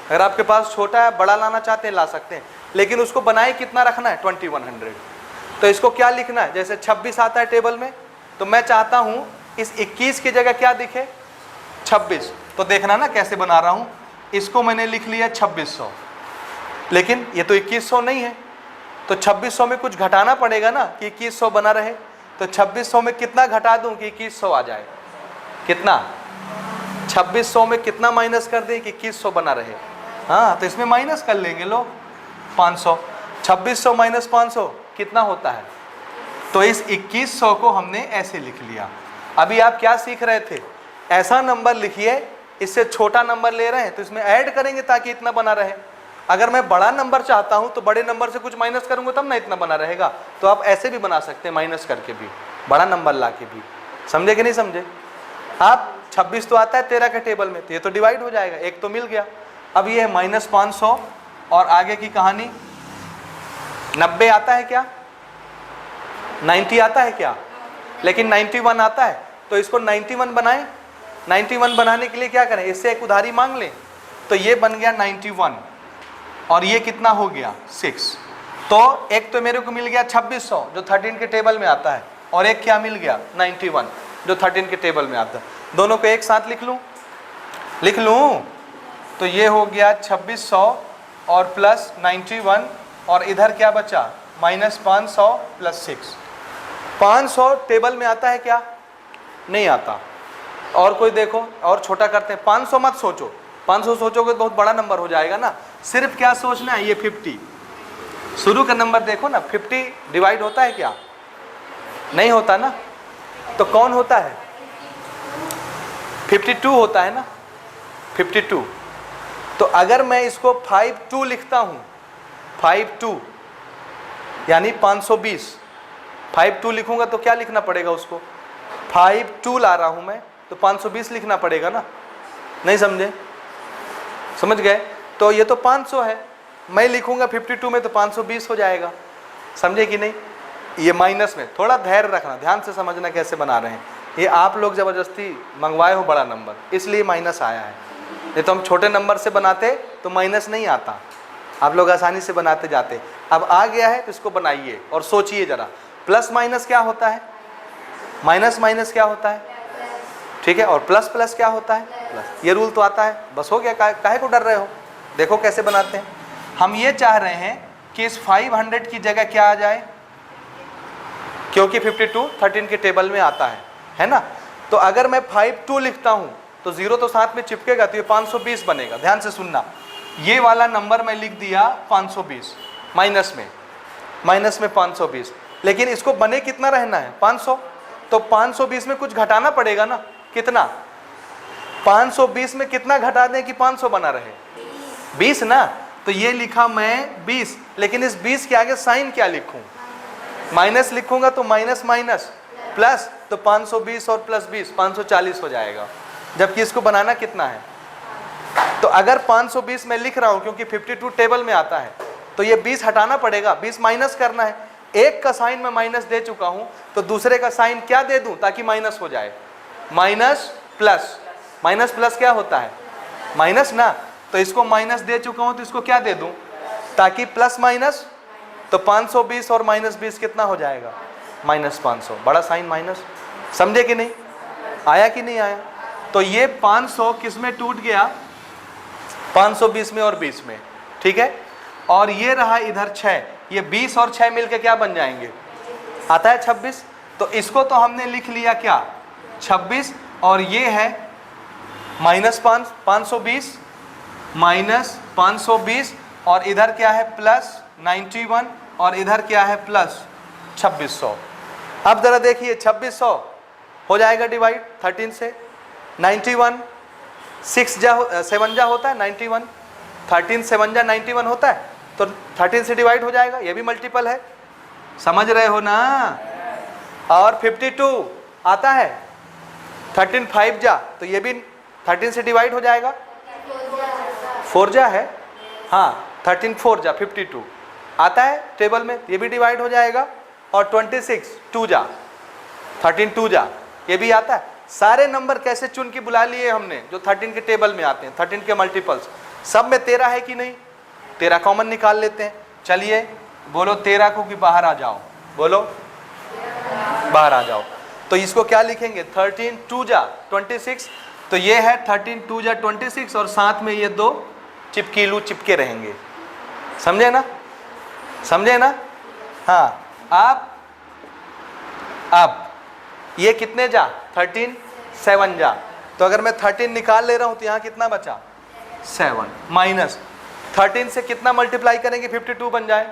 अगर आपके पास छोटा है, बड़ा लाना चाहते हैं ला सकते हैं, लेकिन उसको बनाए कितना रखना है 2100। तो इसको क्या लिखना है, जैसे 26 आता है टेबल में, तो मैं चाहता हूँ इस 21 की जगह क्या दिखे 26। तो देखना ना कैसे बना रहा हूँ। इसको मैंने लिख लिया 2600, लेकिन ये तो 2100 नहीं है। तो 2600 में कुछ घटाना पड़ेगा ना कि 2100 बना रहे। तो 2600 में कितना घटा दूं कि 2100 आ जाए। कितना 2600 में कितना माइनस कर दें कि 2100 बना रहे। हाँ, तो इसमें माइनस कर लेंगे लोग 500। 2600 - 500 कितना होता है। तो इस 2100 को हमने ऐसे लिख लिया। अभी आप क्या सीख रहे थे, ऐसा नंबर लिखिए, इससे छोटा नंबर ले रहे हैं तो इसमें ऐड करेंगे ताकि इतना बना रहे। अगर मैं बड़ा नंबर चाहता हूं तो बड़े नंबर से कुछ माइनस करूंगा तब ना इतना बना रहेगा। तो आप ऐसे भी बना सकते हैं, माइनस करके भी, बड़ा नंबर ला के भी। समझे कि नहीं समझे आप। 26 तो आता है 13 के टेबल में, तो ये तो डिवाइड हो जाएगा, एक तो मिल गया। अब ये है -500 और आगे की कहानी। 90 आता है क्या, 90 आता है क्या, लेकिन 91 आता है। तो इसको 91 बनाएं। 91 बनाने के लिए क्या करें, इससे एक उधारी मांग लें। तो ये बन गया 91 और ये कितना हो गया 6। तो एक तो मेरे को मिल गया 2600 जो 13 के टेबल में आता है, और एक क्या मिल गया 91 जो 13 के टेबल में आता है। दोनों को एक साथ लिख लूँ तो ये हो गया 2600 और प्लस 91, और इधर क्या बचा -500 + 6। 500 टेबल में आता है क्या, नहीं आता। और कोई देखो, और छोटा करते हैं। 500 मत सोचो, 500 सोचोगे तो बहुत बड़ा नंबर हो जाएगा ना। सिर्फ क्या सोचना है, ये 50 शुरू का नंबर देखो ना। 50 डिवाइड होता है क्या, नहीं होता ना। तो कौन होता है 52 होता है ना, 52। तो अगर मैं इसको 52 लिखता हूँ, 52 यानी 520, 52 लिखूंगा तो क्या लिखना पड़ेगा उसको, 52 ला रहा हूँ मैं तो 520 लिखना पड़ेगा ना, नहीं समझे? समझ गए? तो ये तो 500 है, मैं लिखूंगा 52 में तो 520 हो जाएगा, समझे कि नहीं? ये माइनस में, थोड़ा धैर्य रखना, ध्यान से समझना कैसे बना रहे हैं। ये आप लोग ज़बरदस्ती मंगवाए हो बड़ा नंबर, इसलिए माइनस आया है, नहीं तो हम छोटे नंबर से बनाते तो माइनस नहीं आता, आप लोग आसानी से बनाते जाते। अब आ गया है तो इसको बनाइए और सोचिए ज़रा, प्लस माइनस क्या होता है, माइनस माइनस क्या होता है, ठीक है, और प्लस प्लस क्या होता है, प्लस। ये रूल तो आता है, बस हो गया, काहे को डर रहे हो? देखो कैसे बनाते हैं। हम ये चाह रहे हैं कि इस 500 की जगह क्या आ जाए, क्योंकि 52 13 के टेबल में आता है ना। तो अगर मैं 52 लिखता हूँ तो 0 तो साथ में चिपकेगा, तो ये 520 बनेगा। ध्यान से सुनना, ये वाला नंबर मैं लिख दिया 520, माइनस में 520, लेकिन इसको बने कितना रहना है, 500। तो 520 में कुछ घटाना पड़ेगा ना, कितना, 520 में कितना घटा दें कि 500 बना रहे, 20 ना। तो ये लिखा मैं 20, लेकिन इस 20 के आगे साइन क्या लिखूं, माइनस लिखूंगा तो माइनस माइनस प्लस, तो 520 और प्लस 20 540 हो जाएगा, जबकि इसको बनाना कितना है। तो अगर 520 में लिख रहा हूं क्योंकि 52 टेबल में आता है, तो ये 20 हटाना पड़ेगा, 20 माइनस करना है। एक का साइन मैं माइनस दे चुका हूं, तो दूसरे का साइन क्या दे दूं ताकि माइनस हो जाए, माइनस प्लस। माइनस प्लस क्या होता है, माइनस ना। तो इसको माइनस दे चुका हूं तो इसको क्या दे दूं ताकि प्लस माइनस, तो 520 और माइनस 20 कितना हो जाएगा, माइनस 500, बड़ा साइन माइनस। समझे कि नहीं, आया कि नहीं आया? तो ये 500 किस में टूट गया, 520 में और 20 में, ठीक है। और ये रहा इधर 6, ये 20 और 6 मिलके क्या बन जाएंगे, आता है 26। तो इसको तो हमने लिख लिया क्या, 26, और ये है माइनस 520 माइनस 520, और इधर क्या है प्लस 91, और इधर क्या है प्लस 2600। अब जरा देखिए 2600 हो जाएगा डिवाइड 13 से, 91 7 जा होता है 91, 13 7 जा 91 होता है, तो 13 से डिवाइड हो जाएगा, ये भी मल्टीपल है, समझ रहे हो ना। और 52 आता है 13 5 जा, तो ये भी 13 से डिवाइड हो जाएगा, 4 जा है, हाँ 13 4 जा 52 आता है टेबल में, ये भी डिवाइड हो जाएगा। और 26 2 जा, 13 2 जा, ये भी आता है। सारे नंबर कैसे चुन के बुला लिए हमने जो 13 के टेबल में आते हैं, 13 के मल्टीपल्स, सब में 13 है कि नहीं, 13 कॉमन निकाल लेते हैं। चलिए बोलो 13 को कि बाहर आ जाओ, बोलो बाहर आ जाओ। तो इसको क्या लिखेंगे, 13 2 जा 26, तो ये है 13 2 जा 26, और साथ में ये 2 चिपकीलू चिपके रहेंगे, समझे ना, समझे ना। हाँ अब ये कितने जा, 13 7 जा, तो अगर मैं 13 निकाल ले रहा हूं तो यहाँ कितना बचा, 7, माइनस 13 से कितना मल्टीप्लाई करेंगे 52 बन जाए,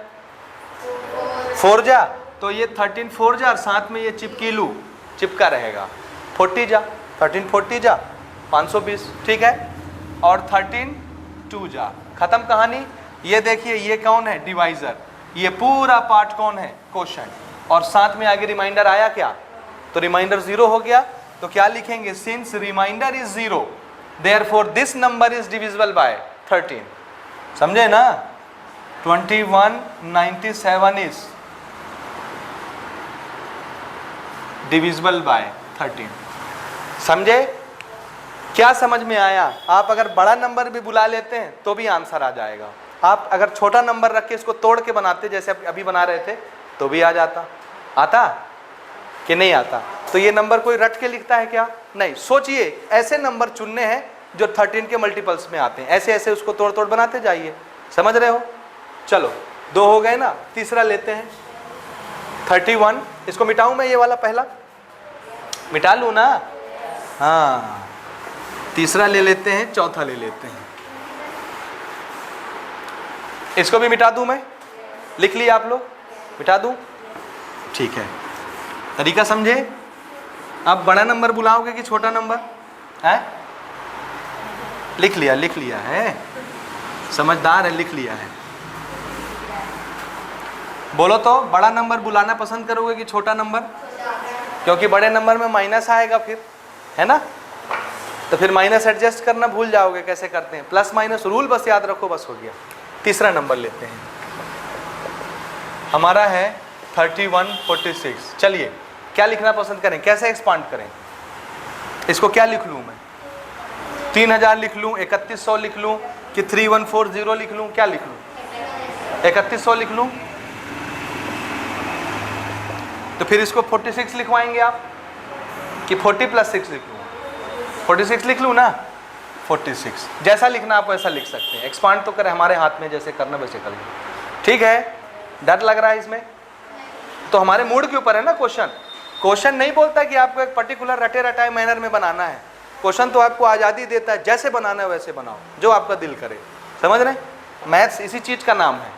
4 जा, तो ये 13 4 जा, और साथ में ये चिपकीलू चिपका रहेगा, 40 जा, 13 40 जा 520, ठीक है। और 13 2 जा, खत्म कहानी। ये देखिए ये कौन है, डिवाइजर, ये पूरा पार्ट कौन है, क्वोशंट, और साथ में आगे रिमाइंडर आया क्या, तो रिमाइंडर 0 हो गया। तो क्या लिखेंगे, since remainder is 0 therefore this number is divisible by 13, समझे ना। 2197 इज डिविजिबल बाय 13, समझे, क्या समझ में आया। आप अगर बड़ा नंबर भी बुला लेते हैं तो भी आंसर आ जाएगा, आप अगर छोटा नंबर रख के इसको तोड़ के बनाते जैसे अभी बना रहे थे तो भी आ जाता, आता कि नहीं आता। तो ये नंबर कोई रट के लिखता है क्या, नहीं, सोचिए ऐसे नंबर चुनने हैं जो 13 के मल्टीपल्स में आते हैं, ऐसे ऐसे उसको तोड़ तोड़ बनाते जाइए, समझ रहे हो। चलो 2 हो गए ना, तीसरा लेते हैं 31, इसको मिटाऊं मैं, ये वाला पहला मिटा लूँ ना, हाँ तीसरा ले लेते हैं, चौथा ले लेते हैं, इसको भी मिटा दूं मैं, लिख लिया आप लोग, मिटा दूं, ठीक है, तरीका समझे। अब बड़ा नंबर बुलाओगे कि छोटा नंबर, है? लिख लिया है, समझदार है, लिख लिया है। बोलो तो बड़ा नंबर बुलाना पसंद करोगे कि छोटा नंबर? क्योंकि बड़े नंबर में माइनस आएगा फिर, है ना? तो फिर माइनस एडजस्ट करना भूल जाओगे कैसे करते हैं। प्लस माइनस रूल बस याद रखो, बस हो गया। तीसरा नंबर लेते हैं, हमारा है 3146। चलिए क्या लिखना पसंद करें, कैसे एक्सपांड करें इसको? क्या लिख लूँ मैं? 3000 लिख लूँ, 3100 लिख लूँ कि 3140 लिख लूँ? क्या लिख लूँ? 3100 लिख लूँ। तो फिर इसको 46 लिखवाएंगे आप कि 40 + 6 लिख लूँ? 46 लिख लूँ ना? 46 जैसा लिखना आप वैसा लिख सकते हैं। एक्सपांड तो करें, हमारे हाथ में, जैसे करना वैसे कर लो। ठीक है? डर लग रहा है इसमें? तो हमारे मूड के ऊपर है ना क्वेश्चन नहीं बोलता कि आपको एक पर्टिकुलर रटे रटाए मैनर में बनाना है। क्वेश्चन तो आपको आज़ादी देता है, जैसे बनाना है वैसे बनाओ, जो आपका दिल करे। समझ रहे? मैथ्स इसी चीज़ का नाम है।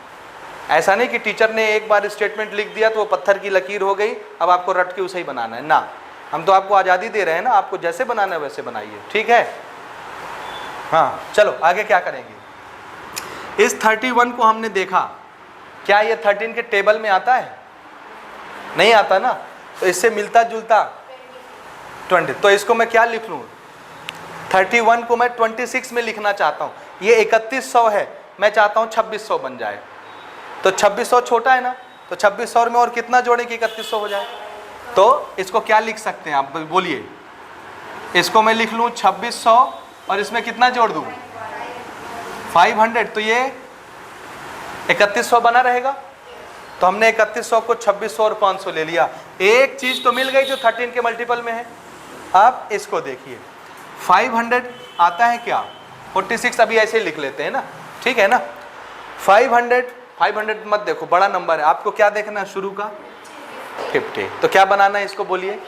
ऐसा नहीं कि टीचर ने एक बार स्टेटमेंट लिख दिया तो वो पत्थर की लकीर हो गई, अब आपको रट के उसे ही बनाना है ना। हम तो आपको आज़ादी दे रहे हैं ना, आपको जैसे बनाना है वैसे बनाइए। ठीक है? हाँ, चलो आगे क्या करेंगे। इस 31 को हमने देखा, क्या ये 13 के टेबल में आता है? नहीं आता ना। तो इससे मिलता जुलता 20, तो इसको मैं क्या लिख लूँ? 31 को मैं 26 में लिखना चाहता हूँ। ये 3100 है, मैं चाहता हूँ 2600 बन जाए। तो 2600 छोटा है ना, तो 2600 में और कितना जोड़े कि 3100 हो जाए? तो इसको क्या लिख सकते हैं आप बोलिए? इसको मैं लिख लूँ 2600 और इसमें कितना जोड़ दूँ? 500। तो ये 3100 बना रहेगा। तो हमने 3100 को 2600 और 500 ले लिया। एक चीज तो मिल गई जो 13 के मल्टीपल में है। अब इसको देखिए, 500 आता है क्या? 46 अभी ऐसे ही लिख लेते हैं ना, ठीक है ना? 500 मत देखो, बड़ा नंबर है। आपको क्या देखना है शुरू का? 50। तो क्या बनाना है इसको बोलिए?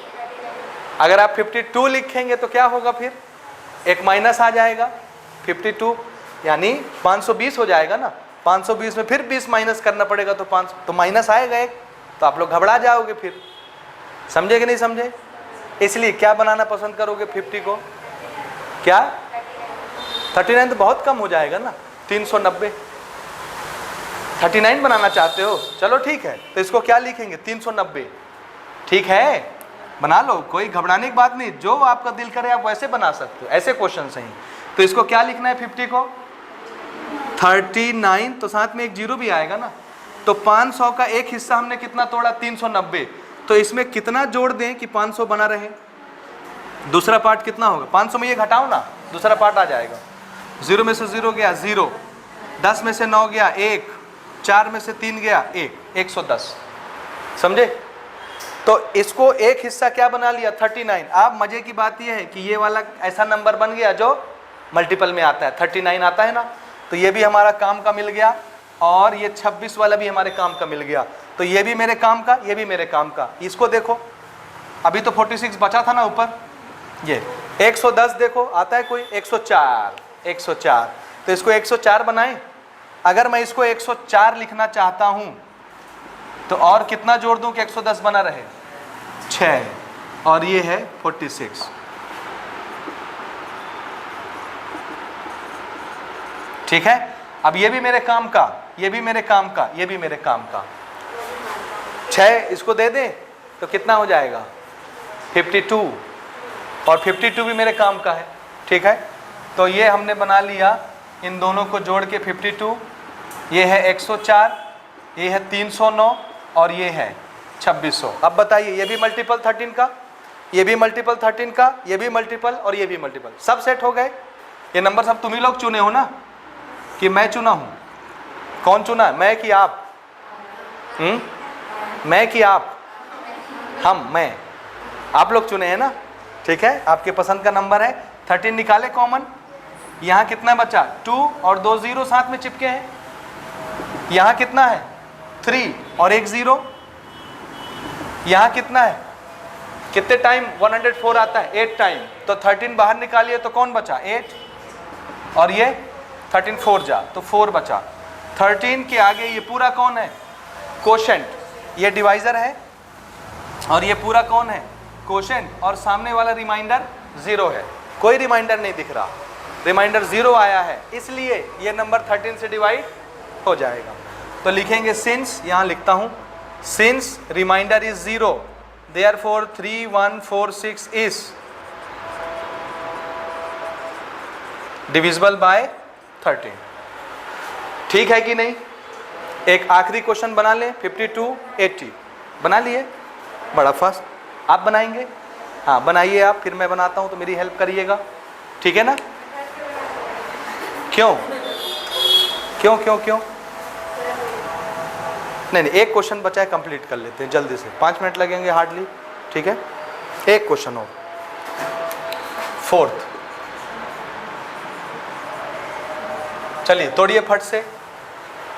अगर आप 52 लिखेंगे तो क्या होगा? फिर एक माइनस आ जाएगा, 52 यानी 520 हो जाएगा ना। 520 में फिर 20 माइनस करना पड़ेगा, तो 5 तो माइनस आएगा एक, तो आप लोग घबरा जाओगे फिर। समझे कि नहीं समझे? इसलिए क्या बनाना पसंद करोगे 50 को? क्या 39? तो बहुत कम हो जाएगा ना, 390। 39 बनाना चाहते हो? चलो ठीक है, तो इसको क्या लिखेंगे? 390। ठीक है, बना लो, कोई घबराने की बात नहीं। जो आपका दिल करे आप वैसे बना सकते हो, ऐसे क्वेश्चन सही। तो इसको क्या लिखना है 50 को? 39, तो साथ में एक जीरो भी आएगा ना। तो 500 का एक हिस्सा हमने कितना तोड़ा? 390। तो इसमें कितना जोड़ दें कि 500 बना रहे? दूसरा पार्ट कितना होगा? 500 में ये घटाओ ना, दूसरा पार्ट आ जाएगा। 0 में से 0 गया 0, 10 में से 9 गया 1, 4 में से 3 गया 1, 110। समझे? तो इसको एक हिस्सा क्या बना लिया? 39। अब मजे की बात यह है कि ये वाला ऐसा नंबर बन गया जो मल्टीपल में आता है, 39 आता है ना। तो ये भी हमारा काम का मिल गया, और ये 26 वाला भी हमारे काम का मिल गया। तो ये भी मेरे काम का, ये भी मेरे काम का। इसको देखो, अभी तो 46 बचा था ना ऊपर। ये 110 देखो आता है कोई? 104। तो इसको 104 बनाएं। अगर मैं इसको 104 लिखना चाहता हूं तो और कितना जोड़ दूं कि 110 बना रहे? 6, और ये है 46। ठीक है? अब ये भी मेरे काम का, ये भी मेरे काम का, ये भी मेरे काम का। 6 इसको दे दें तो कितना हो जाएगा? 52, और 52 भी मेरे काम का है। ठीक है? तो ये हमने बना लिया, इन दोनों को जोड़ के 52। ये है 104, ये है 309, और ये है 2600। अब बताइए, ये भी मल्टीपल 13 का, ये भी मल्टीपल 13 का, ये भी मल्टीपल, और ये भी मल्टीपल। सब सेट हो गए। ये नंबर सब तुम ही लोग चुने हो ना, कि मैं चुना हूं? कौन चुना? मैं कि आप? मैं कि आप? हम, मैं, आप लोग चुने हैं ना। ठीक है, आपके पसंद का नंबर है। 13 निकाले कॉमन, यहाँ कितना बचा? 2 और 2 0 साथ में चिपके हैं। यहाँ कितना है? 3 और 1 0। यहाँ कितना है? कितने टाइम 104 आता है? 8 टाइम। तो 13 बाहर निकालिए तो कौन बचा? 8, और ये 13 4 जा, तो 4 बचा। 13 के आगे ये पूरा कौन है? कोशेंट। ये डिवाइजर है, और ये पूरा कौन है? कोशेंट। और सामने वाला रिमाइंडर 0 है। कोई रिमाइंडर नहीं दिख रहा, रिमाइंडर 0 आया है, इसलिए ये नंबर 13 से डिवाइड हो जाएगा। तो लिखेंगे सिंस, यहाँ लिखता हूँ, since remainder is 0 therefore 3146 is divisible by 13। ठीक है कि नहीं? एक आखिरी क्वेश्चन बना लें, 52 80 बना लिए, बड़ा फास्ट। आप बनाएंगे? हाँ बनाइए आप, फिर मैं बनाता हूँ तो मेरी हेल्प करिएगा, ठीक है ना? क्यों क्यों क्यों क्यों? नहीं, एक क्वेश्चन बचा है, कंप्लीट कर लेते हैं जल्दी से, 5 मिनट लगेंगे हार्डली, ठीक है? एक क्वेश्चन और, 4th। चलिए तोड़िए फट से।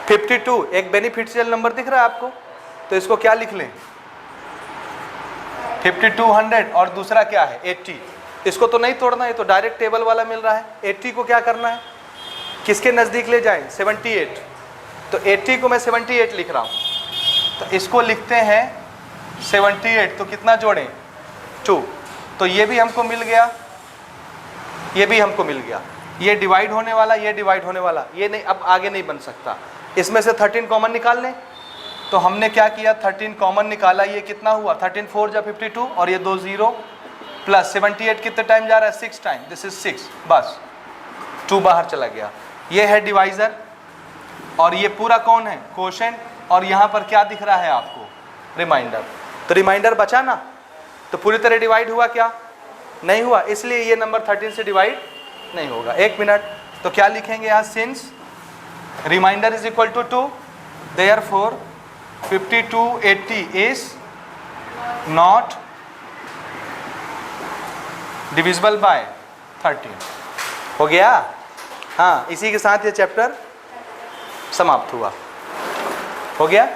52 एक बेनिफिशियल नंबर दिख रहा है आपको, तो इसको क्या लिख लें? 5200 और दूसरा क्या है 80। इसको तो नहीं तोड़ना, ये तो डायरेक्ट टेबल वाला मिल रहा है। 80 को क्या करना है, किसके नज़दीक ले जाएं? 78। तो 80 को मैं 78 लिख रहा हूँ, तो इसको लिखते हैं 78, तो कितना जोड़ें? 2। तो ये भी हमको मिल गया, ये भी हमको मिल गया, ये डिवाइड होने वाला, ये डिवाइड होने वाला, ये नहीं, अब आगे नहीं बन सकता। इसमें से 13 कॉमन निकाल लें। तो हमने क्या किया, 13 कॉमन निकाला, ये कितना हुआ? 13 4 जा 52 और ये 2 0 प्लस 78 कितने टाइम जा रहा है? 6 टाइम, दिस इज 6, बस 2 बाहर चला गया। ये है डिवाइजर और ये पूरा कौन है? क्वोशेंट। और यहाँ पर क्या दिख रहा है आपको? रिमाइंडर। तो रिमाइंडर बचा ना, तो पूरी तरह डिवाइड हुआ क्या? नहीं हुआ, इसलिए ये नंबर 13 से डिवाइड नहीं होगा। 1 मिनट, तो क्या लिखेंगे यहाँ? Since remainder is equal to 2 therefore 5280 is not divisible by 13। हो गया? हाँ, इसी के साथ ये चैप्टर समाप्त हुआ। हो गया?